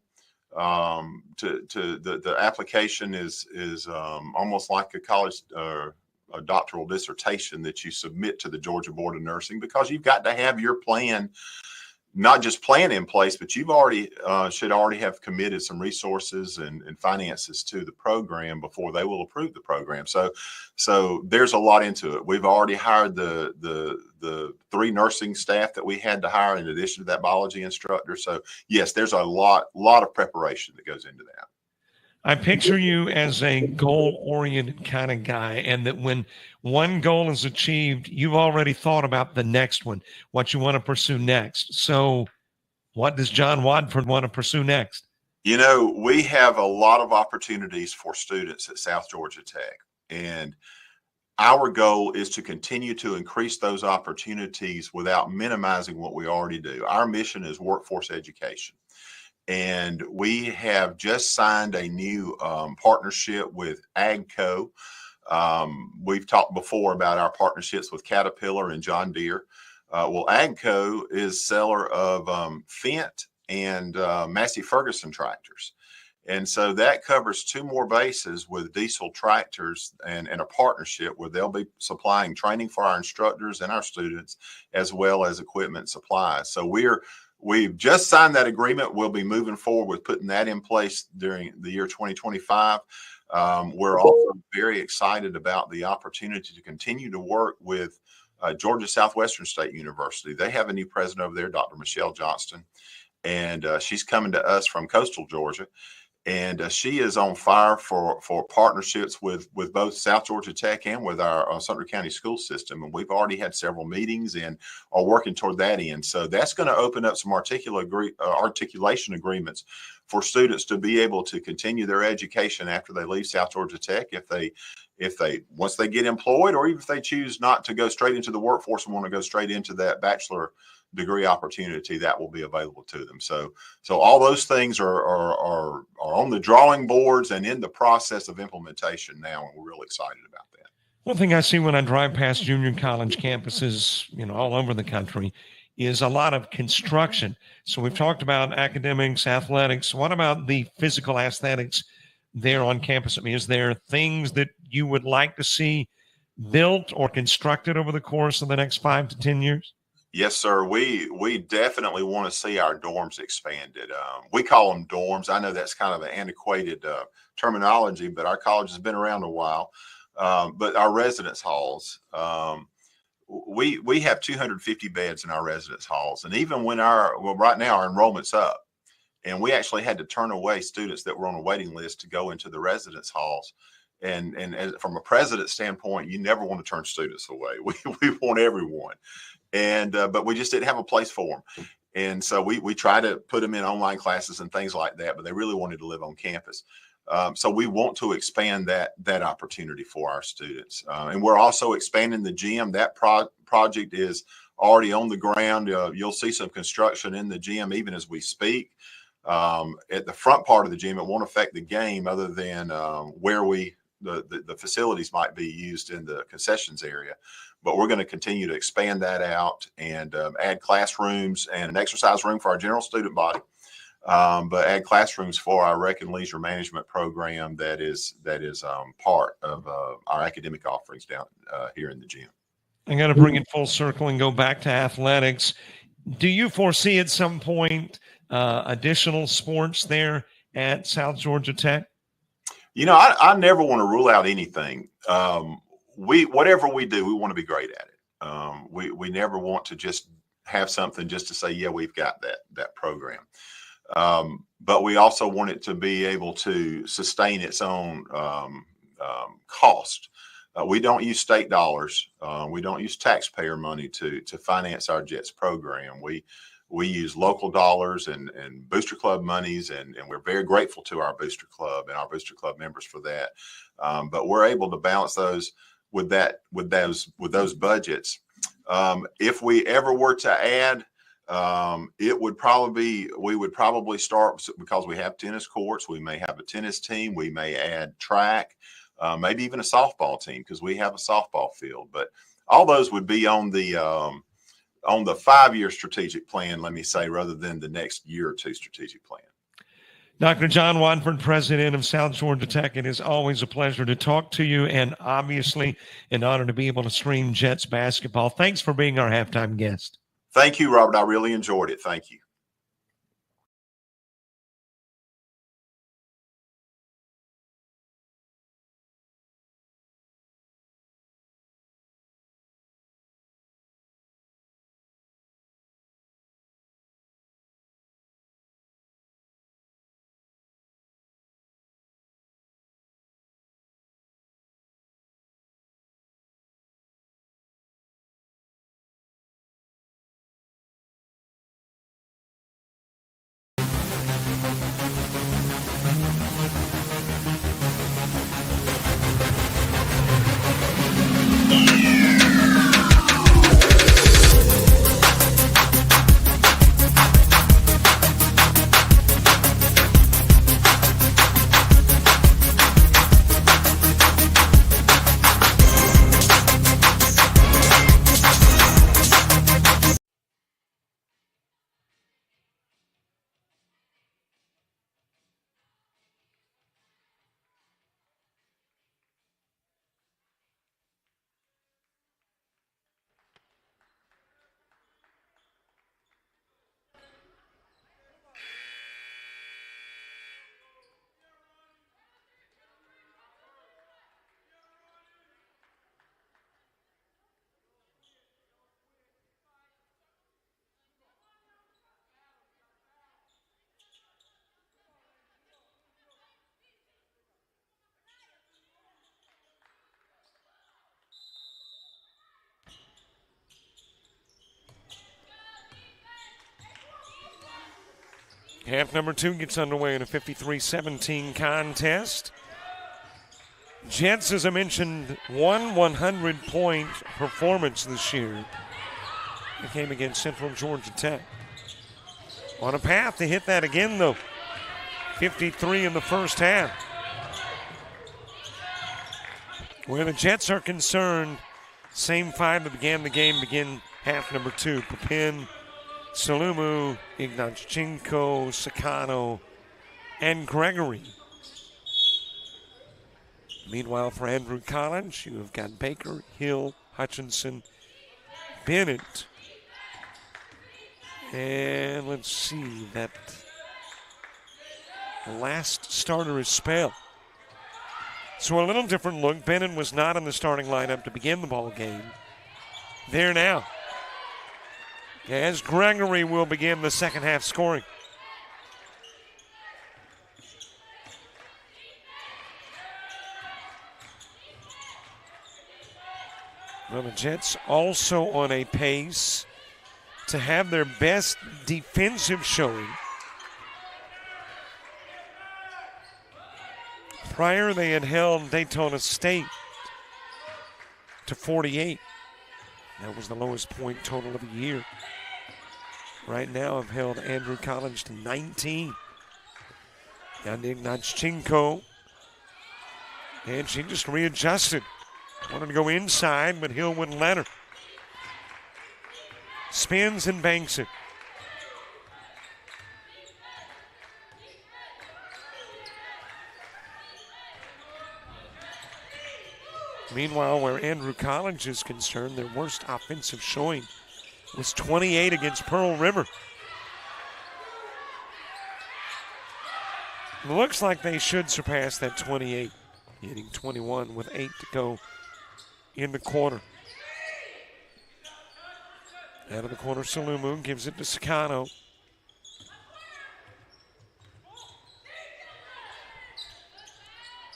The application is almost like a college a doctoral dissertation that you submit to the Georgia Board of Nursing, because you've got to have your plan, not just plan in place, but you've already should already have committed some resources and finances to the program before they will approve the program. So there's a lot into it. We've already hired the 3 nursing staff that we had to hire in addition to that biology instructor. So yes, there's a lot of preparation that goes into that. I picture you as a goal-oriented kind of guy, and that when one goal is achieved, you've already thought about the next one, what you want to pursue next. So what does John Wadford want to pursue next? You know, we have a lot of opportunities for students at South Georgia Tech, and our goal is to continue to increase those opportunities without minimizing what we already do. Our mission is workforce education. And we have just signed a new partnership with AGCO. We've talked before about our partnerships with Caterpillar and John Deere. Well, AGCO is seller of Fendt and Massey Ferguson tractors. And so that covers 2 more bases with diesel tractors and a partnership where they'll be supplying training for our instructors and our students, as well as equipment supplies. So we've just signed that agreement. We'll be moving forward with putting that in place during the year 2025. We're also very excited about the opportunity to continue to work with Georgia Southwestern State University. They have a new president over there, Dr. Michelle Johnston, and she's coming to us from coastal Georgia. And she is on fire for partnerships with both South Georgia Tech and with our Sumter County school system. And we've already had several meetings and are working toward that end. So that's going to open up some articulation agreements for students to be able to continue their education after they leave South Georgia Tech, if they once they get employed, or even if they choose not to go straight into the workforce and want to go straight into that bachelor degree opportunity, that will be available to them. So all those things are on the drawing boards and in the process of implementation now, and we're really excited about that. One thing I see when I drive past junior college campuses, all over the country, is a lot of construction. So we've talked about academics, athletics. What about the physical aesthetics there on campus? I mean, is there things that you would like to see built or constructed over the course of the next 5 to 10 years? Yes, sir. We definitely want to see our dorms expanded. We call them dorms. I know that's kind of an antiquated terminology, but our college has been around a while. But our residence halls, we have 250 beds in our residence halls. And even when right now our enrollment's up, and we actually had to turn away students that were on a waiting list to go into the residence halls. And from a president standpoint, you never want to turn students away. We want everyone. But we just didn't have a place for them. And so we try to put them in online classes and things like that, but they really wanted to live on campus. So we want to expand that opportunity for our students. And we're also expanding the gym. That project is already on the ground. You'll see some construction in the gym even as we speak. At the front part of the gym, it won't affect the game other than where the facilities might be used in the concessions area. But we're going to continue to expand that out and add classrooms and an exercise room for our general student body, but add classrooms for our rec and leisure management program that is part of our academic offerings down here in the gym. I got to bring it full circle and go back to athletics. Do you foresee at some point additional sports there at South Georgia Tech? I never want to rule out anything. Whatever we do, we want to be great at it. We never want to just have something just to say, yeah, we've got that program. But we also want it to be able to sustain its own cost. We don't use state dollars. We don't use taxpayer money to finance our JETS program. We use local dollars and Booster Club monies, and we're very grateful to our Booster Club and our Booster Club members for that. But we're able to balance those with those budgets. If we ever were to add, we would probably start, because we have tennis courts. We may have a tennis team. We may add track, maybe even a softball team, because we have a softball field. But all those would be on the 5-year strategic plan, let me say, rather than the next year or two strategic plan. Dr. John Watford, president of South Georgia Tech, it is always a pleasure to talk to you, and obviously an honor to be able to stream Jets basketball. Thanks for being our halftime guest. Thank you, Robert. I really enjoyed it. Thank you. Half number 2 gets underway in a 53-17 contest. Jets, as I mentioned, won 100-point performance this year. It came against Central Georgia Tech. On a path to hit that again, though. 53 in the first half. Where the Jets are concerned, same 5 that began the game begin half number 2. Pepin, Salumu, Ignatchenko, Sakano, and Gregory. Meanwhile, for Andrew College, you have got Baker, Hill, Hutchinson, Bennett. And let's see, that last starter is Spell. So a little different look. Bennett was not in the starting lineup to begin the ball game. There now, as Gregory will begin the second half scoring. Well, the Jets also on a pace to have their best defensive showing. Prior, they had held Daytona State to 48. That was the lowest point total of the year. Right now, I've held Andrew College to 19. Down to Ignatchenko. And she just readjusted. Wanted to go inside, but Hill wouldn't let her. Spins and banks it. Meanwhile, where Andrew College is concerned, their worst offensive showing was 28 against Pearl River. It looks like they should surpass that 28, hitting 21 with 8 to go in the quarter. Out of the corner, Salumu gives it to Sakano.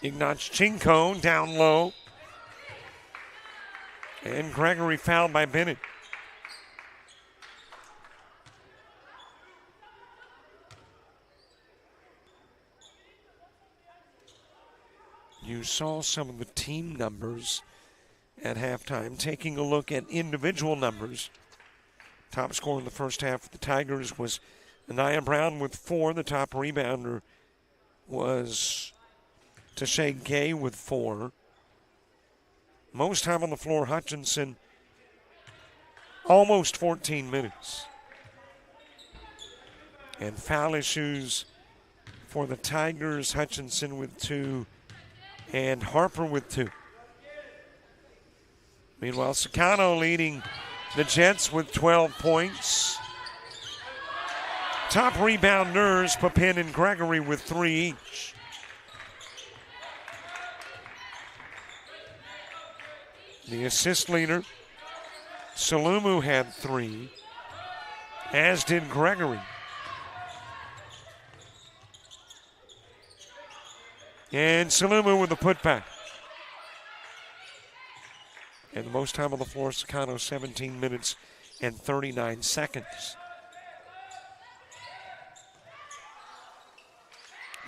Ignachenko down low. And Gregory fouled by Bennett. You saw some of the team numbers at halftime. Taking a look at individual numbers. Top scorer in the first half for the Tigers was Anaya Brown with 4. The top rebounder was Tashay Gay with 4. Most time on the floor, Hutchinson, almost 14 minutes. And foul issues for the Tigers, Hutchinson with 2 and Harper with 2. Meanwhile, Sakano leading the Jets with 12 points. Top rebounders, Papin and Gregory with 3 each. The assist leader, Salumu, had 3, as did Gregory. And Salumu with the putback. And the most time on the floor, Sakano, 17 minutes and 39 seconds.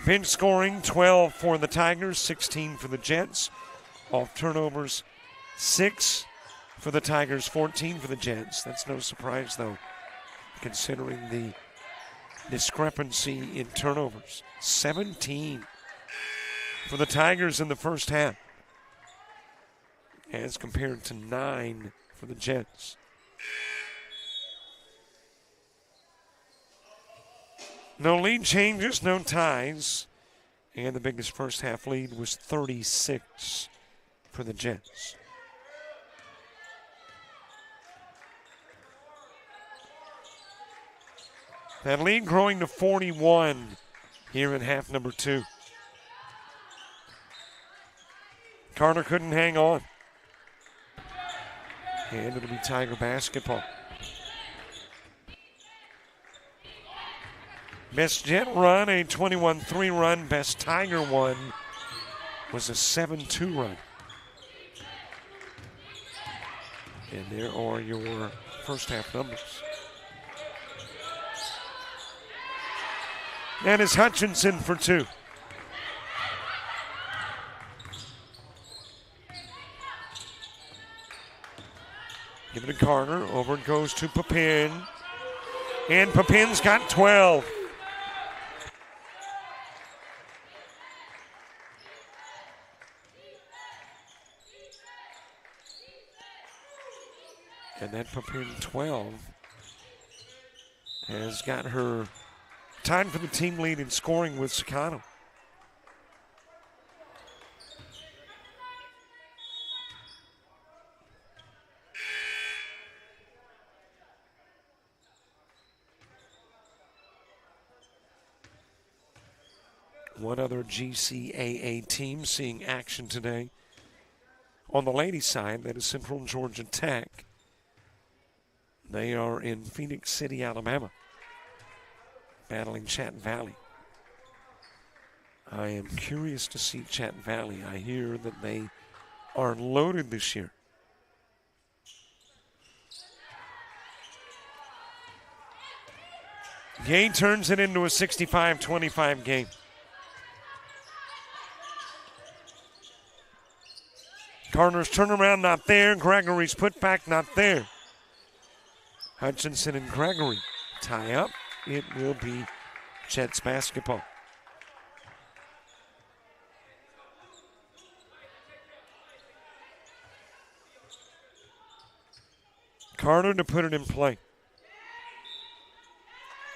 Bench scoring, 12 for the Tigers, 16 for the Jets. Off turnovers, 6 for the Tigers, 14 for the Jets. That's no surprise, though, considering the discrepancy in turnovers. 17 for the Tigers in the first half, as compared to 9 for the Jets. No lead changes, no ties. And the biggest first half lead was 36 for the Jets. That lead growing to 41 here in half number 2. Carter couldn't hang on. And it'll be Tiger basketball. Best Jet run, a 21-3 run. Best Tiger one was a 7-2 run. And there are your first half numbers. That is Hutchinson for 2. Give it to Carter. Over it goes to Papin. And Papin's got 12. And that Papin 12 has got her tied for the team lead in scoring with Sakano. One other GCAA team seeing action today on the ladies' side, that is Central Georgia Tech. They are in Phoenix City, Alabama, battling Chat Valley. I am curious to see Chat Valley. I hear that they are loaded this year. Gay turns it into a 65-25 game. Carter's turnaround not there. Gregory's putback not there. Hutchinson and Gregory tie up. It will be Jets basketball. Carter to put it in play.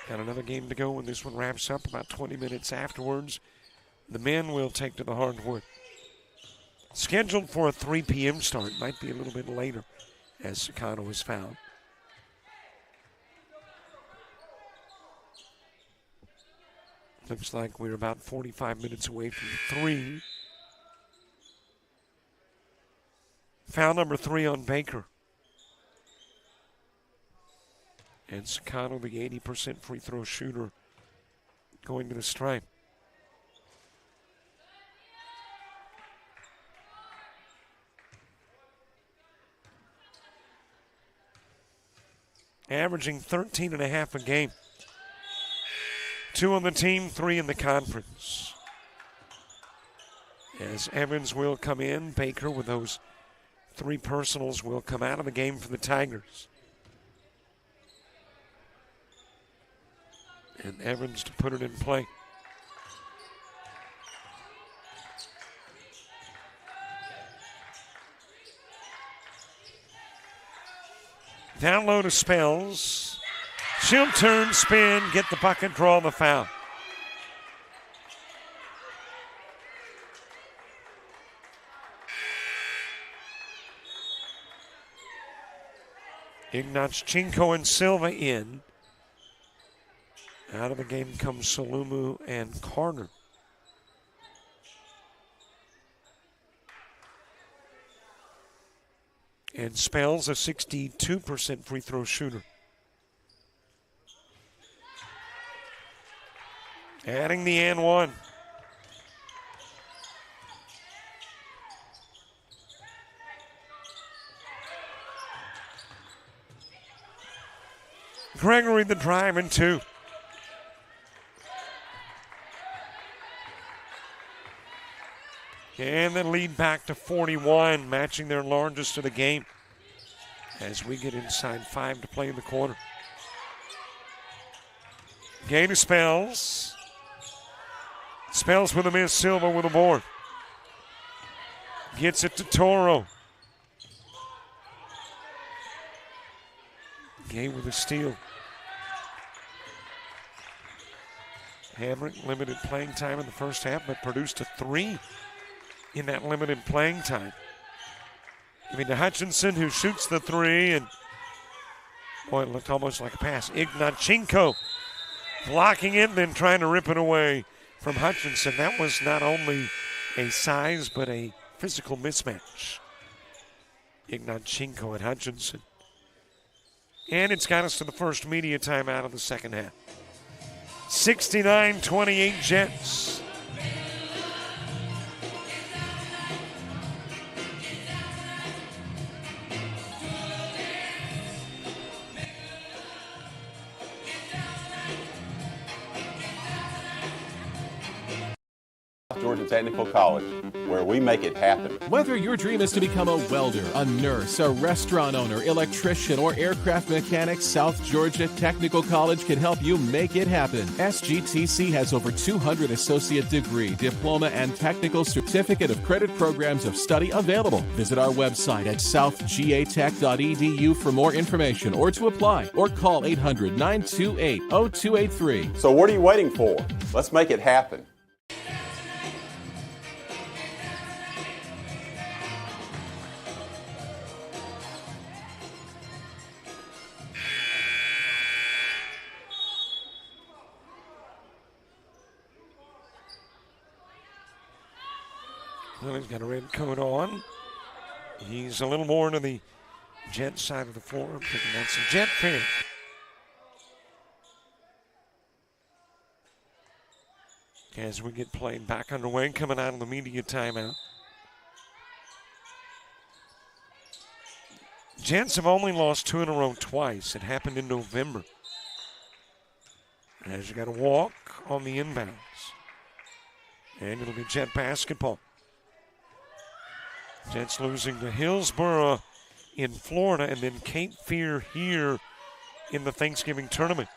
Got another game to go when this one wraps up. About 20 minutes afterwards, the men will take to the hardwood. Scheduled for a 3 p.m. start. Might be a little bit later as Sakano is fouled. Looks like we're about 45 minutes away from 3. Foul number 3 on Baker. And Sakano, the 80% free throw shooter, going to the stripe. Averaging 13.5 a game. 2 on the team, 3 in the conference. As Evans will come in, Baker with those 3 personals will come out of the game for the Tigers. And Evans to put it in play. Down low to Spells. She'll turn, spin, get the bucket, draw the foul. Ignachenko and Silva in. Out of the game comes Salumu and Carter. And Spells, a 62% free throw shooter. Adding the and one. Gregory the drive and 2. And the lead back to 41, matching their largest of the game as we get inside 5 to play in the quarter. Gain to Spells. Spells with a miss, Silva with a board. Gets it to Toro. Gay with a steal. Hamrick limited playing time in the first half, but produced a 3 in that limited playing time. Giving to Hutchinson, who shoots the 3, and boy, it looked almost like a pass. Ignachenko blocking it, then trying to rip it away from Hutchinson. That was not only a size, but a physical mismatch. Ignachenko and Hutchinson. And it's got us to the first media timeout of the second half. 69-28 Jets. Georgia Technical College, where we make it happen. Whether your dream is to become a welder, a nurse, a restaurant owner, electrician, or aircraft mechanic, South Georgia Technical College can help you make it happen. SGTC has over 200 associate degree, diploma, and technical certificate of credit programs of study available. Visit our website at southgatech.edu for more information or to apply, or call 800-928-0283. So what are you waiting for? Let's make it happen. Well, he's got a red coat on. He's a little more to the Jet side of the floor. I'm thinking that's a Jet fan. As we get played back underway, coming out of the media timeout. Jets have only lost 2 in a row twice. It happened in November. As you got a walk on the inbounds. And it'll be Jet basketball. Jets losing to Hillsborough in Florida and then Cape Fear here in the Thanksgiving tournament.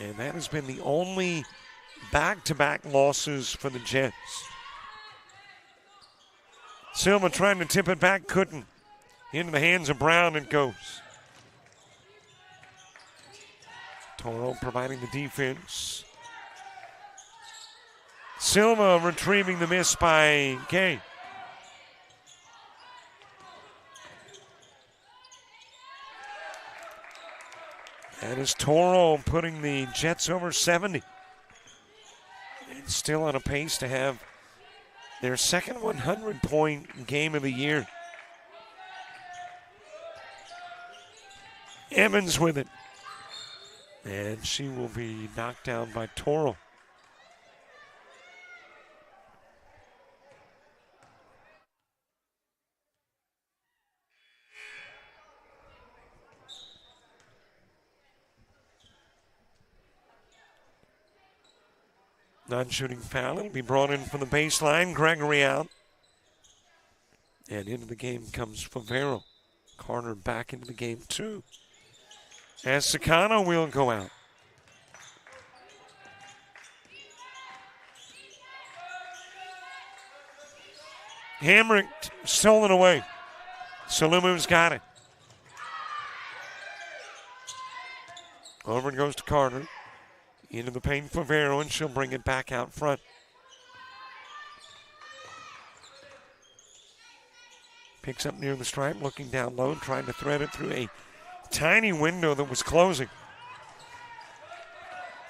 And that has been the only back-to-back losses for the Jets. Silva trying to tip it back, couldn't. Into the hands of Brown it goes. Toro providing the defense. Silva retrieving the miss by Gay. That is Toro putting the Jets over 70. And still on a pace to have their second 100-point game of the year. Evans with it. And she will be knocked down by Toro. Non-shooting foul. It'll be brought in from the baseline. Gregory out. And into the game comes Favero. Carter back into the game too. As Sakano will go out. Hamrick stolen away. Salumu's got it. Over it goes to Carter. Into the paint for Vero, and she'll bring it back out front. Picks up near the stripe, looking down low, trying to thread it through a tiny window that was closing.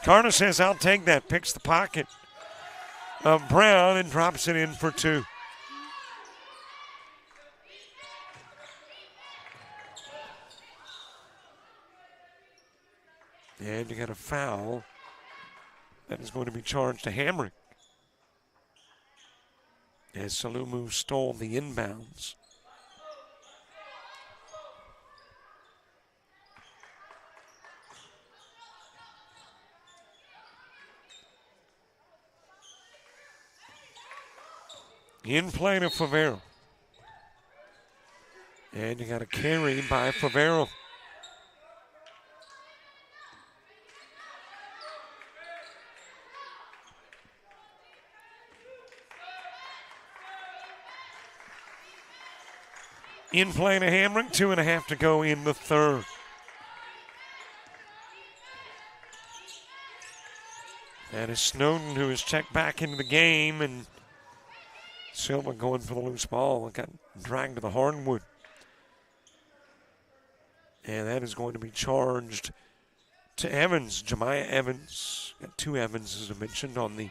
Carter says, I'll take that. Picks the pocket of Brown and drops it in for two. And you got a foul that is going to be charged to Hamrick, as Salumu stole the inbounds. In play to Favero. And you got a carry by Favero. In play to Hamrick, 2.5 to go in the third. That is Snowden, who is checked back into the game, and Silva going for the loose ball. Got dragged to the hardwood. And that is going to be charged to Evans, Jemiah Evans. Got two Evans, as I mentioned, on the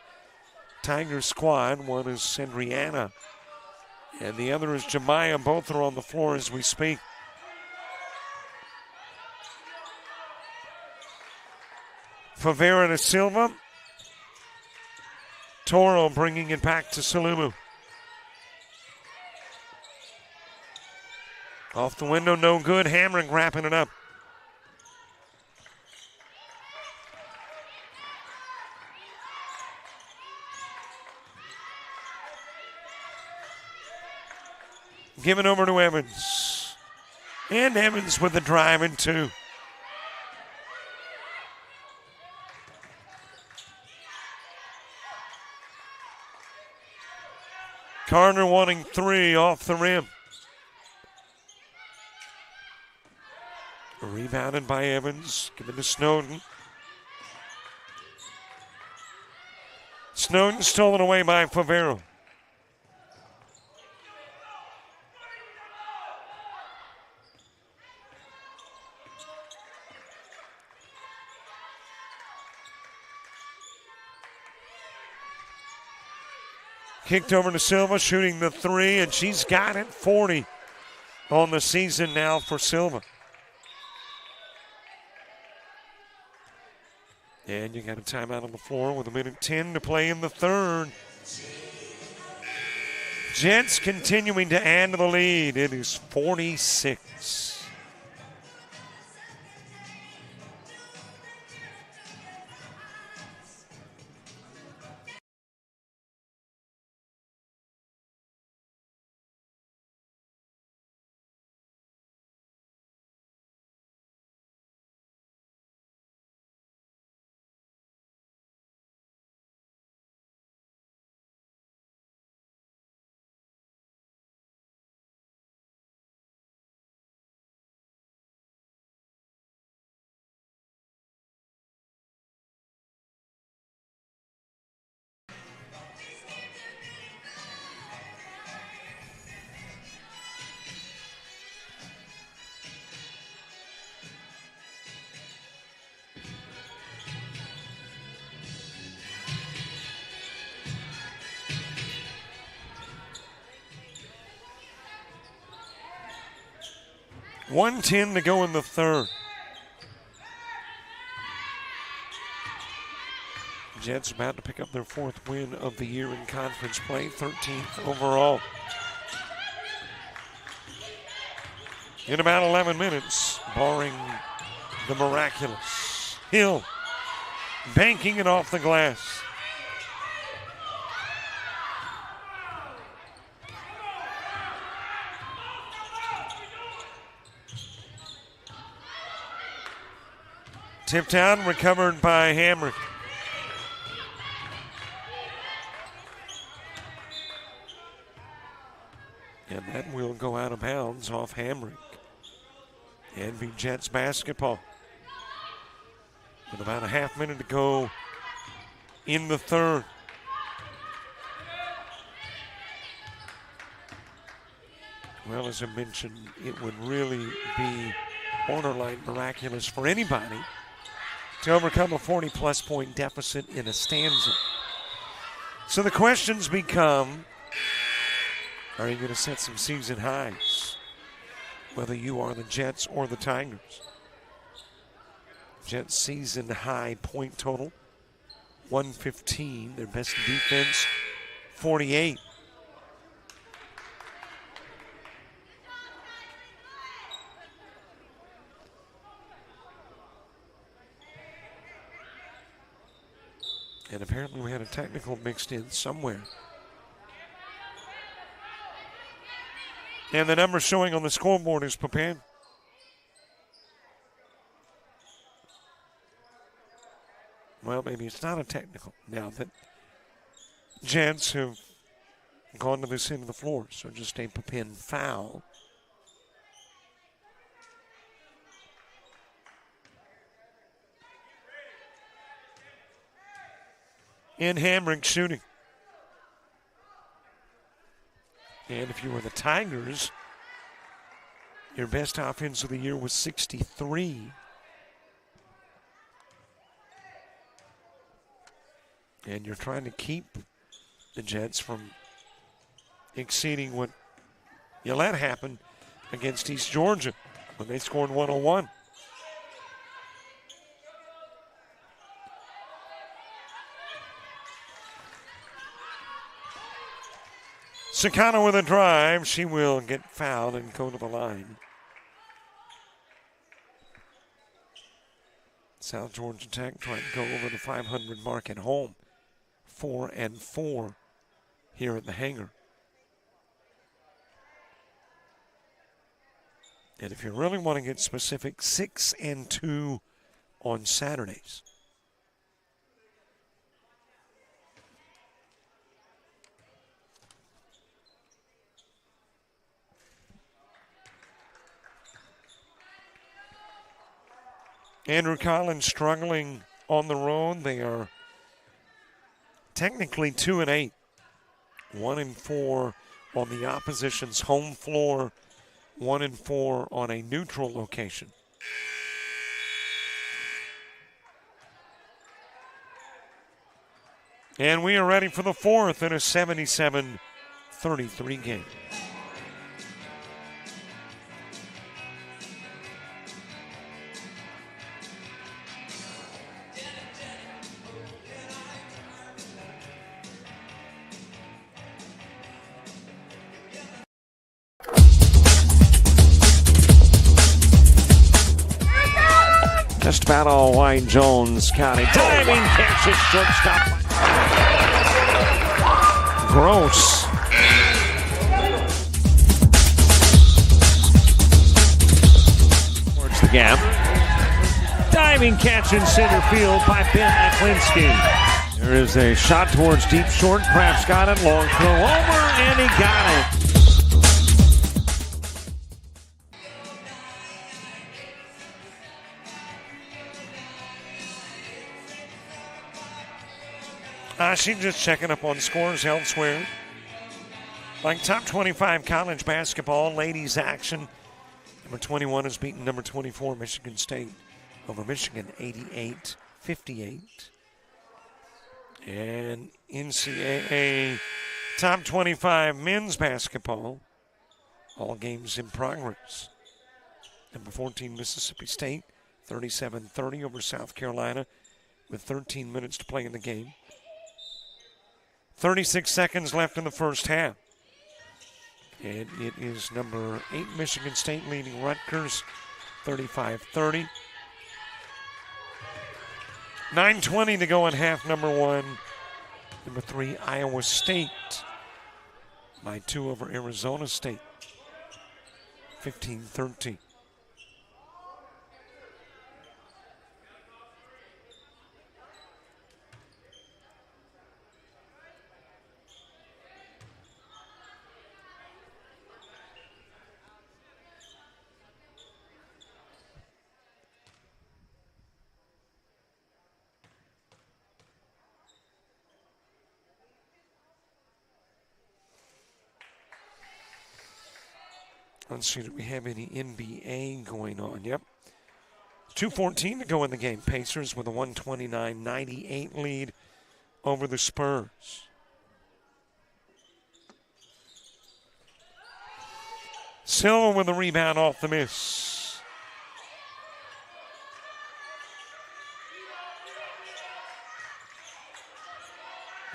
Tigers squad. One is Sandriana, and the other is Jemiah. Both are on the floor as we speak. Favera to Silva. Toro bringing it back to Salumu. Off the window, no good. Hamrick wrapping it up. Given over to Evans. And Evans with the drive and two. Carter wanting three off the rim. Rebounded by Evans. Given to Snowden. Snowden stolen away by Favero. Kicked over to Silva, shooting the three, and she's got it. 40 on the season now for Silva. And you got a timeout on the floor with 1:10 to play in the third. Jets continuing to add to the lead. It is 46. $1:10 to go in the third. Jets about to pick up their 4th win of the year in conference play, 13th overall. In about 11 minutes, barring the miraculous. Hill banking it off the glass. Tipped out, recovered by Hamrick. And that will go out of bounds off Hamrick. And be Jets basketball. With about a half minute to go in the 3rd. Well, as I mentioned, it would really be borderline miraculous for anybody to overcome a 40-plus point deficit in a stanza. So the questions become, are you going to set some season highs, whether you are the Jets or the Tigers? Jets season high point total, 115. Their best defense, 48. And apparently we had a technical mixed in somewhere. And the number showing on the scoreboard is prepared. Well, maybe it's not a technical now that Jets have gone to this end of the floor. So just a Papin foul. And Hamrick shooting. And if you were the Tigers, your best offense of the year was 63. And you're trying to keep the Jets from exceeding what you let happen against East Georgia when they scored 101. Sakana with a drive. She will get fouled and go to the line. South Georgia Tech trying to go over the 500 mark at home. 4-4 here at the hangar. And if you really want to get specific, 6-2 on Saturdays. Andrew Collins struggling on the road. They are technically 2-8. 1-4 on the opposition's home floor. 1-4 on a neutral location. And we are ready for the 4th in a 77-33 game. Just about all White Jones County. Diving catches shortstop. Gross. Towards the gap. Diving catch in center field by Ben Aklinski. There is a shot towards deep short. Kraft's got it. Long throw over, and he got it. She's just checking up on scores elsewhere. Like top 25 college basketball, ladies action. Number 21 has beaten number 24, Michigan State, over Michigan, 88-58. And NCAA top 25 men's basketball, all games in progress. Number 14, Mississippi State, 37-30 over South Carolina. with 13 minutes to play in the game. 36 seconds left in the first half. And it is number 8, Michigan State leading Rutgers, 35-30. 9:20 to go in half number 1. Number 3, Iowa State by 2 over Arizona State, 15-13. Let's see, do we have any NBA going on? Yep. 2:14 to go in the game. Pacers with a 129-98 lead over the Spurs. Silva with a rebound off the miss.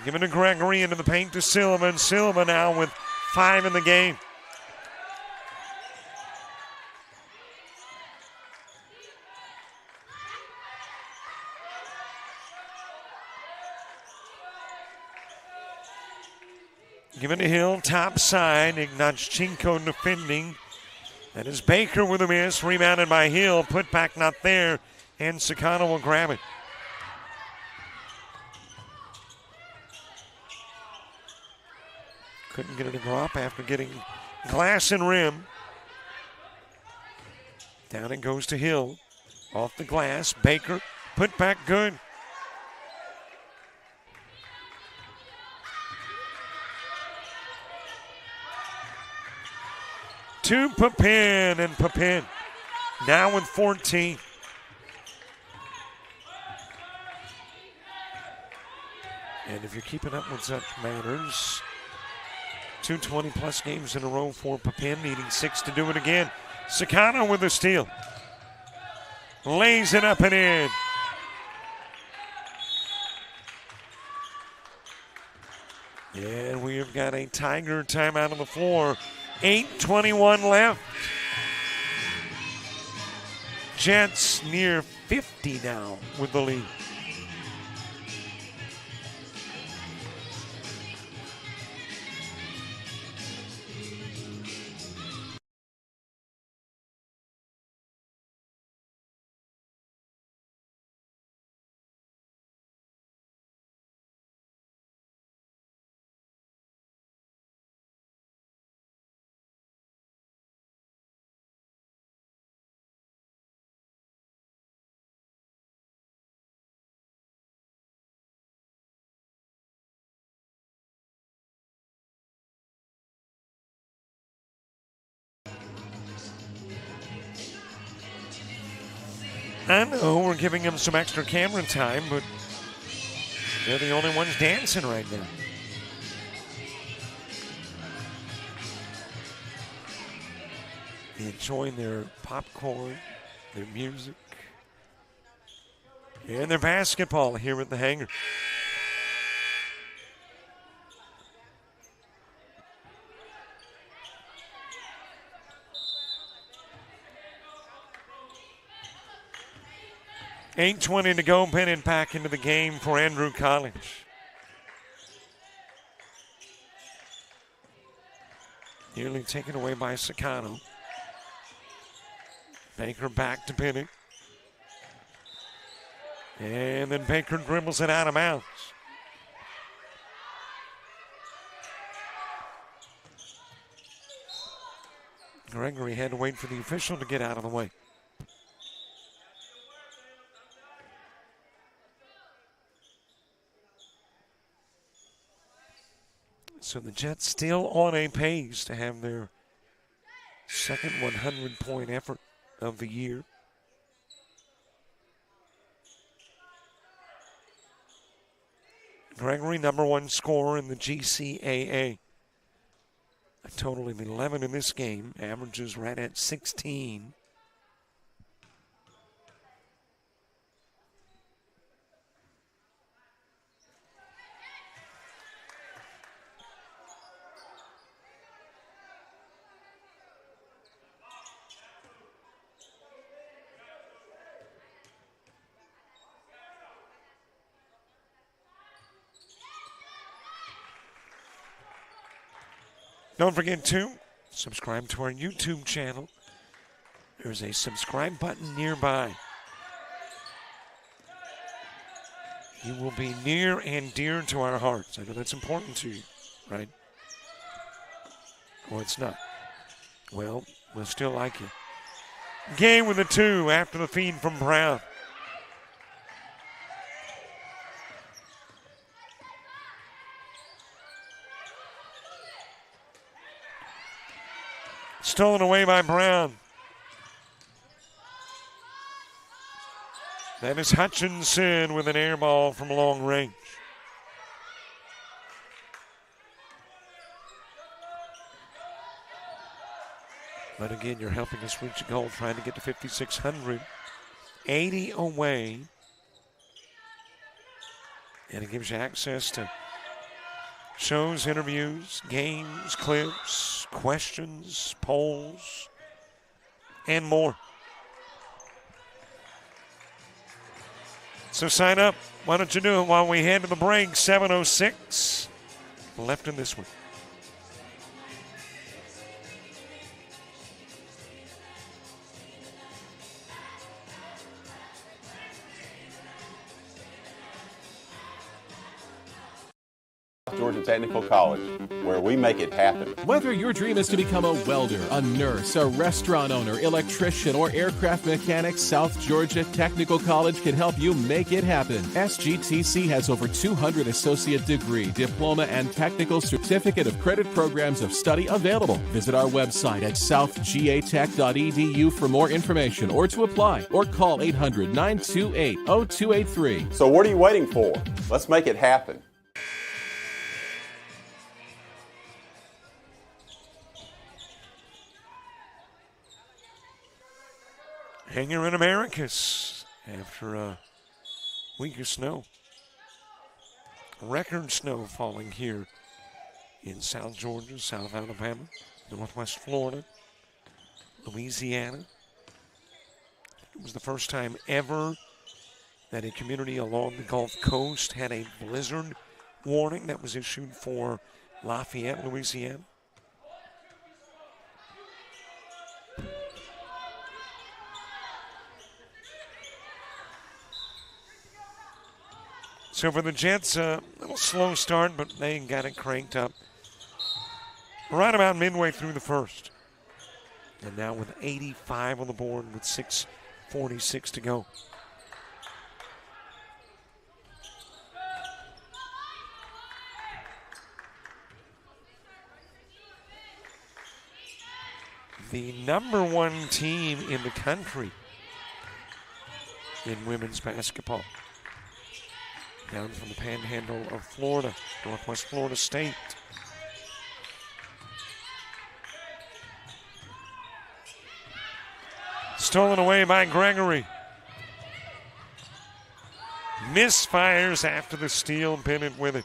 Giving to Gregory into the paint to Silva, and Silva now with 5 in the game. Given to Hill, top side. Ignachenko defending. That is Baker with a miss. Rebounded by Hill. Put back not there. And Sakana will grab it. Couldn't get it to drop after getting glass and rim. Down it goes to Hill. Off the glass. Baker. Put back good. To Papin, and Papin now with 14. And if you're keeping up with such matters, 220-plus games in a row for Papin, needing 6 to do it again. Sakana with a steal. Lays it up and in. And we have got a Tiger timeout on the floor. 8:21 left. Jets near 50 now with the lead. I know we're giving them some extra camera time, but they're the only ones dancing right now. Enjoying their popcorn, their music, and their basketball here at the hangar. $8:20 to go. Bennett back into the game for Andrew College. Nearly taken away by Sakano. Baker back to Bennett. And then Baker dribbles it out of bounds. Gregory had to wait for the official to get out of the way. So the Jets still on a pace to have their second 100-point effort of the year. Gregory, number 1 scorer in the GCAA. A total of 11 in this game. Averages right at 16. Don't forget to subscribe to our YouTube channel. There's a subscribe button nearby. You will be near and dear to our hearts. I know that's important to you, right? Or it's not. Well, we'll still like you. Gay with a 2 after the feed from Brown. Stolen away by Brown. That is Hutchinson with an air ball from long range. But again, you're helping us reach a goal, trying to get to 5,600. 80 away. And it gives you access to shows, interviews, games, clips, questions, polls, and more. So sign up. Why don't you do it while we head to the break? 7:06 left in this one. Georgia Technical College, where we make it happen. Whether your dream is to become a welder, a nurse, a restaurant owner, electrician, or aircraft mechanic, South Georgia Technical College can help you make it happen. SGTC has over 200 associate degree, diploma, and technical certificate of credit programs of study available. Visit our website at southgatech.edu for more information or to apply, or call 800-928-0283. So what are you waiting for? Let's make it happen. Hangar in Americus after a week of snow. Record snow falling here in South Georgia, South Alabama, Northwest Florida, Louisiana. It was the first time ever that a community along the Gulf Coast had a blizzard warning that was issued for Lafayette, Louisiana. So for the Jets, a little slow start, but they got it cranked up right about midway through the first. And now with 85 on the board with 6:46 to go. The number 1 team in the country in women's basketball. Down from the panhandle of Florida, Northwest Florida State. Stolen away by Gregory. Misfires after the steal, Bennett with it.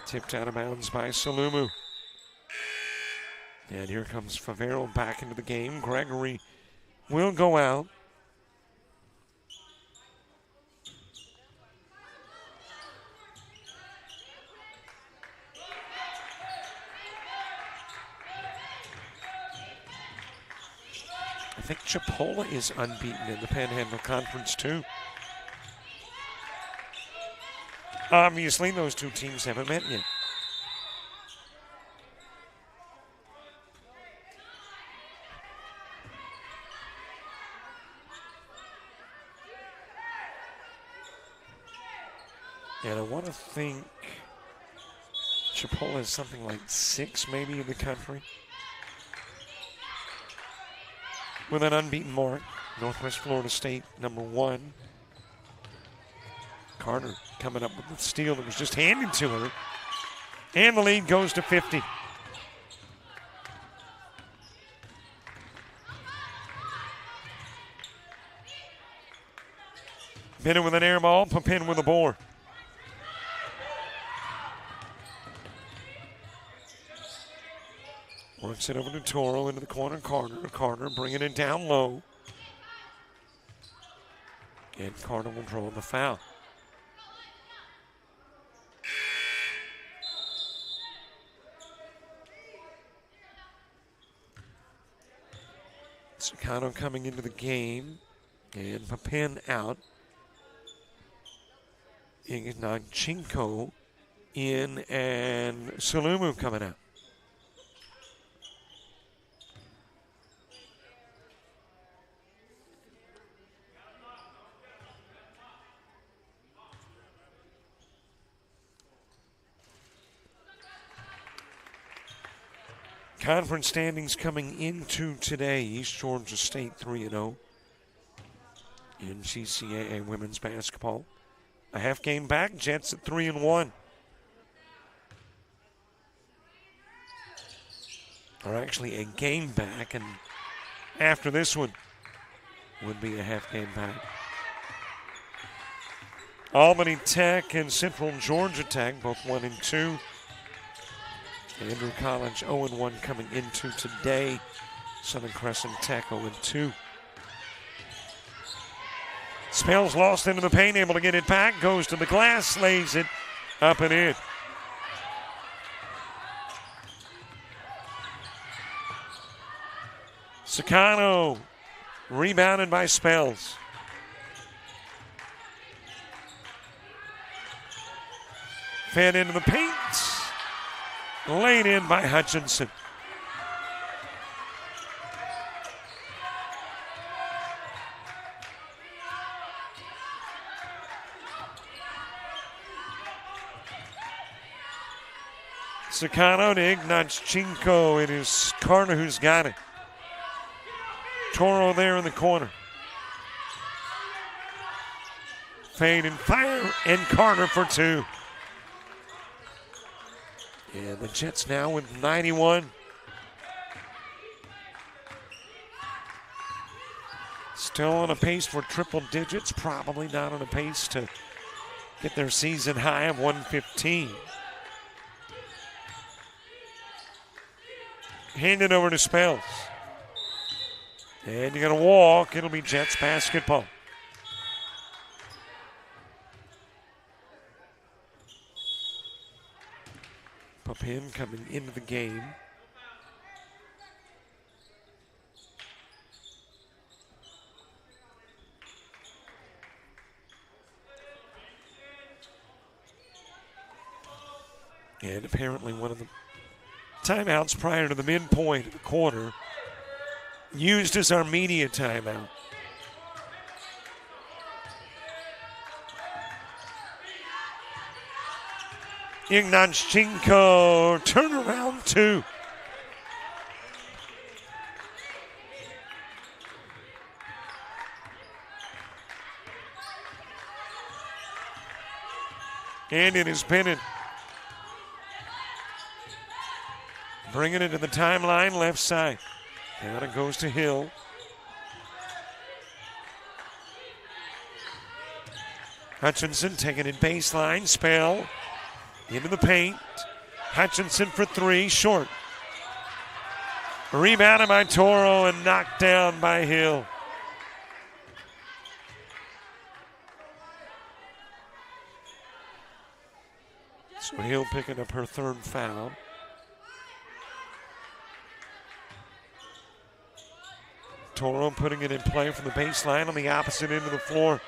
Tipped out of bounds by Salumu. And here comes Favero back into the game. Gregory will go out. I think Chipola is unbeaten in the Panhandle Conference, too. Obviously, those two teams haven't met yet. And I want to think Chipola is something like 6 maybe in the country. With an unbeaten mark, Northwest Florida State, number 1. Carter coming up with the steal that was just handed to her. And the lead goes to 50. Bennett with an air ball, Papin with a board. Works it over to Toro into the corner. Carter bringing it down low. And Carter will draw the foul. Sakano coming into the game. And Papin out. Ignanchenko in and Salumu coming out. Conference standings coming into today. East Georgia State 3-0 in GCAA women's basketball. A half game back, Jets at 3-1. Or actually a game back, and after this one would be a half game back. Albany Tech and Central Georgia Tech, both 1-2. Andrew College 0-1 coming into today. Southern Crescent Tech 0-2. Spells lost into the paint, able to get it back, goes to the glass, lays it up and in. Sakano rebounded by Spells. Fed into the paint. Laid in by Hutchinson. Sakano to Ignanchenko. It is Carter who's got it. Toro there in the corner. Fade and fire, and Carter for two. And the Jets now with 91. Still on a pace for triple digits, probably not on a pace to get their season high of 115. Hand it over to Spells. And you're going to walk. It'll be Jets basketball. Papin coming into the game. And apparently one of the timeouts prior to the midpoint of the quarter used as our media timeout. Ignanchenko, turnaround two. And it is Bennett. Bringing it to the timeline, left side. Down it goes to Hill. Hutchinson taking it baseline, Spell. Into the paint. Hutchinson for three, short. Rebounded by Toro and knocked down by Hill. So Hill picking up her third foul. Toro putting it in play from the baseline on the opposite end of the floor.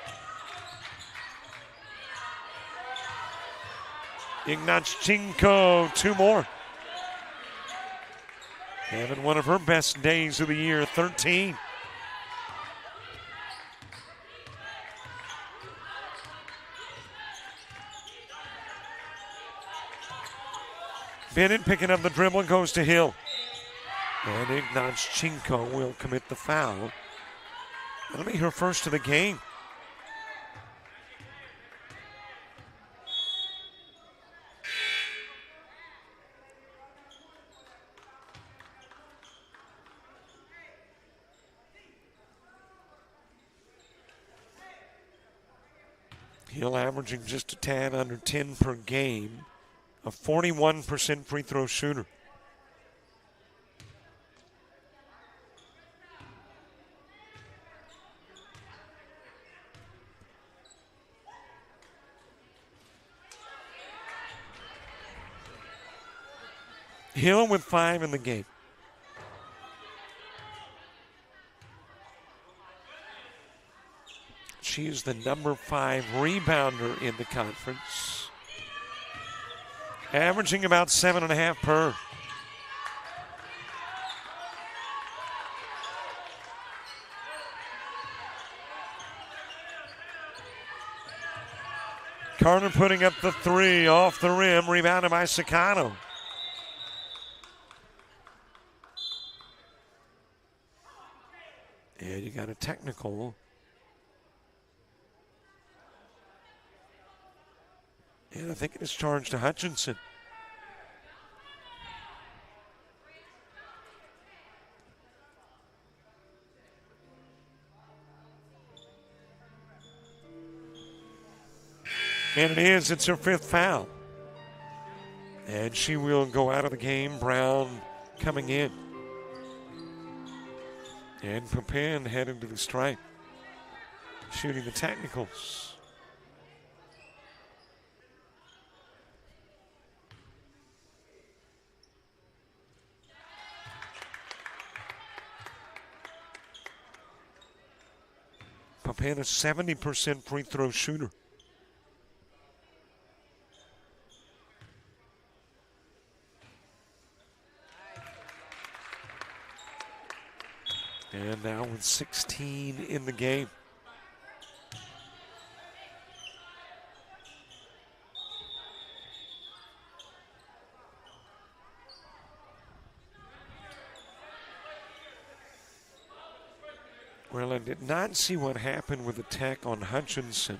Ignanchenko, two more. Having one of her best days of the year, 13. Bennett picking up the dribble, goes to Hill. And Ignanchenko will commit the foul. That'll be her first of the game. Hill averaging just a tad under 10 per game, a 41% free throw shooter. Hill with 5 in the game. She is the number 5 rebounder in the conference, averaging about 7.5 per. Carter putting up the 3 off the rim, rebounded by Sakano. And you got a technical. And I think it is charged to Hutchinson. And it is. It's her 5th foul. And she will go out of the game. Brown coming in. And Papin heading to the stripe. Shooting the technicals. Papin, a 70% free throw shooter. And now with 16 in the game. Well, I did not see what happened with the tech on Hutchinson.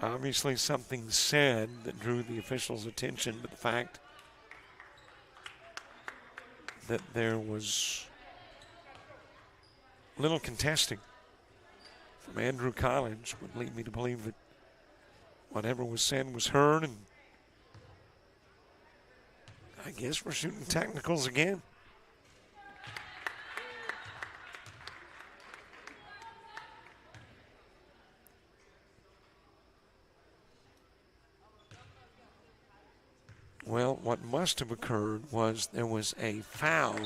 Obviously something said that drew the officials' attention, but the fact that there was little contesting from Andrew College would lead me to believe that whatever was said was heard, and I guess we're shooting technicals again. Well, what must have occurred was there was a foul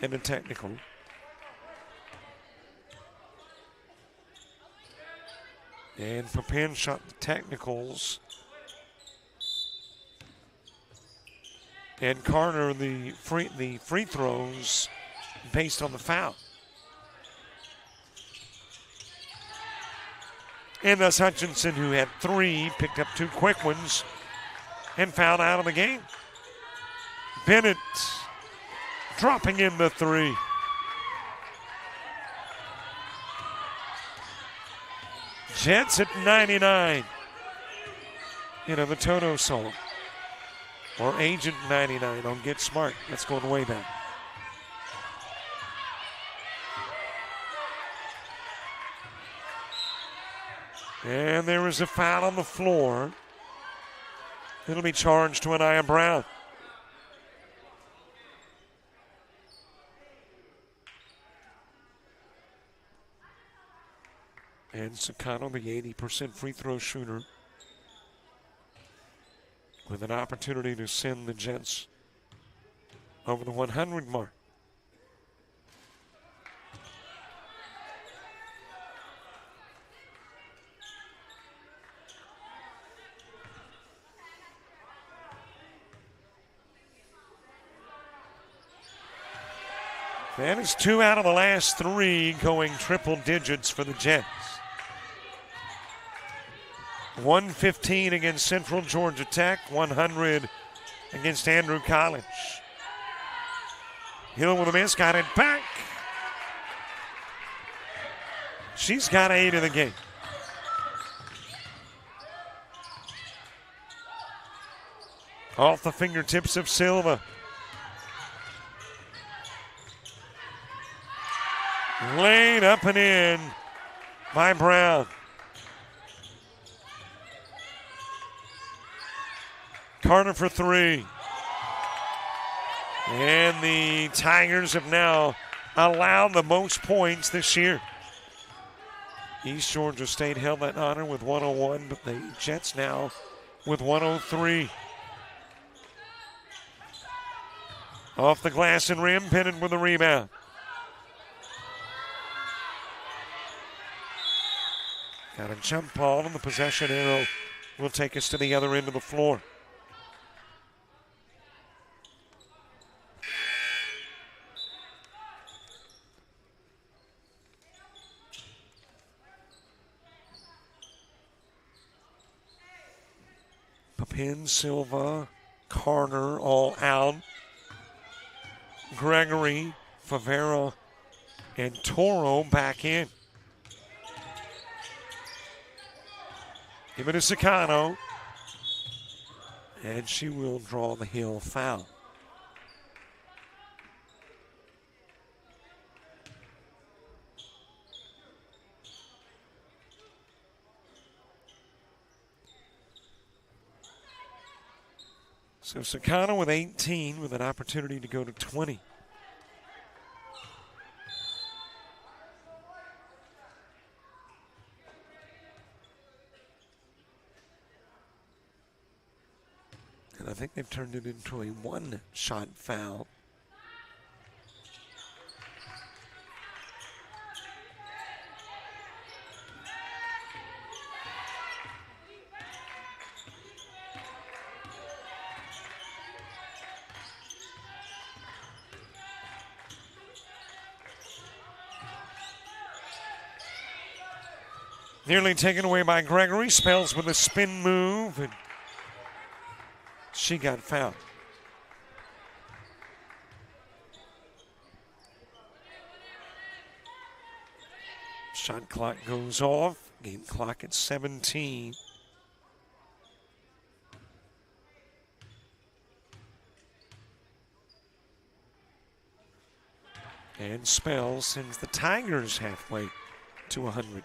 and a technical. And Papin shot the technicals. And Carter the free throws based on the foul. And thus Hutchinson, who had 3, picked up 2 quick ones and fouled out of the game. Bennett dropping in the 3. Jets at 99. You know, the Toto song. Or Agent 99 on Get Smart. That's going way back. And there is a foul on the floor. It'll be charged to Anaya Brown. And Sakano, the 80% free throw shooter, with an opportunity to send the Jets over the 100 mark. That is 2 out of the last 3 going triple digits for the Jets. 115 against Central Georgia Tech, 100 against Andrew College. Hill with a miss, got it back. She's got 8 in the game. Off the fingertips of Silva. Laid up and in by Brown. Carter for 3. And the Tigers have now allowed the most points this year. East Georgia State held that honor with 101, but the Jets now with 103. Off the glass and rim, Pennant with a rebound. Got a jump ball, and the possession arrow will take us to the other end of the floor. Papin, Silva, Carter all out. Gregory, Favera, and Toro back in. Give it to Sicano. And she will draw the Hill foul. So Sicano with 18 with an opportunity to go to 20. And I think they've turned it into a one-shot foul. Nearly taken away by Gregory. Spells with a spin move, and she got fouled. Shot clock goes off. Game clock at 17. And Spells sends the Tigers halfway to 100.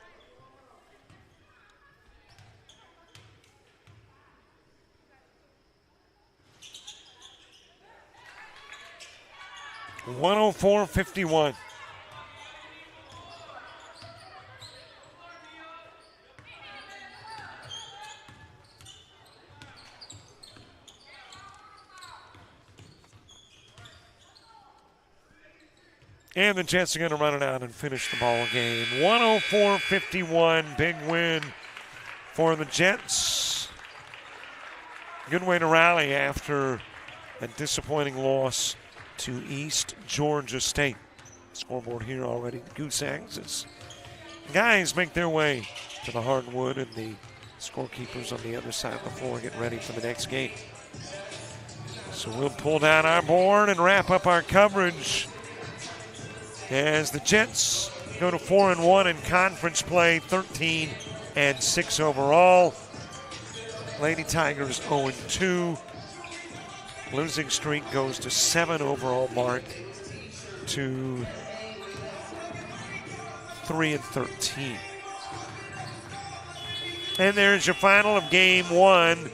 (104-51). And the Jets are going to run it out and finish the ball game. 104-51, big win for the Jets. Good way to rally after a disappointing loss to East Georgia State. Scoreboard here already. Goose Eggs as guys make their way to the hardwood, and the scorekeepers on the other side of the floor get ready for the next game. So we'll pull down our board and wrap up our coverage as the Jets go to 4-1 in conference play, 13-6 overall. Lady Tigers 0-2. Losing streak goes to 7 overall mark to 3-13. And there's your final of game 1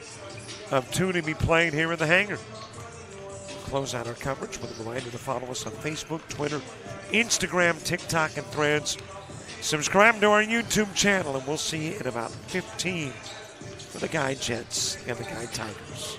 of 2 to be played here in the hangar. Close out our coverage with a reminder to follow us on Facebook, Twitter, Instagram, TikTok, and Threads. Subscribe to our YouTube channel, and we'll see you in about 15 for the Guide Jets and the Guide Tigers.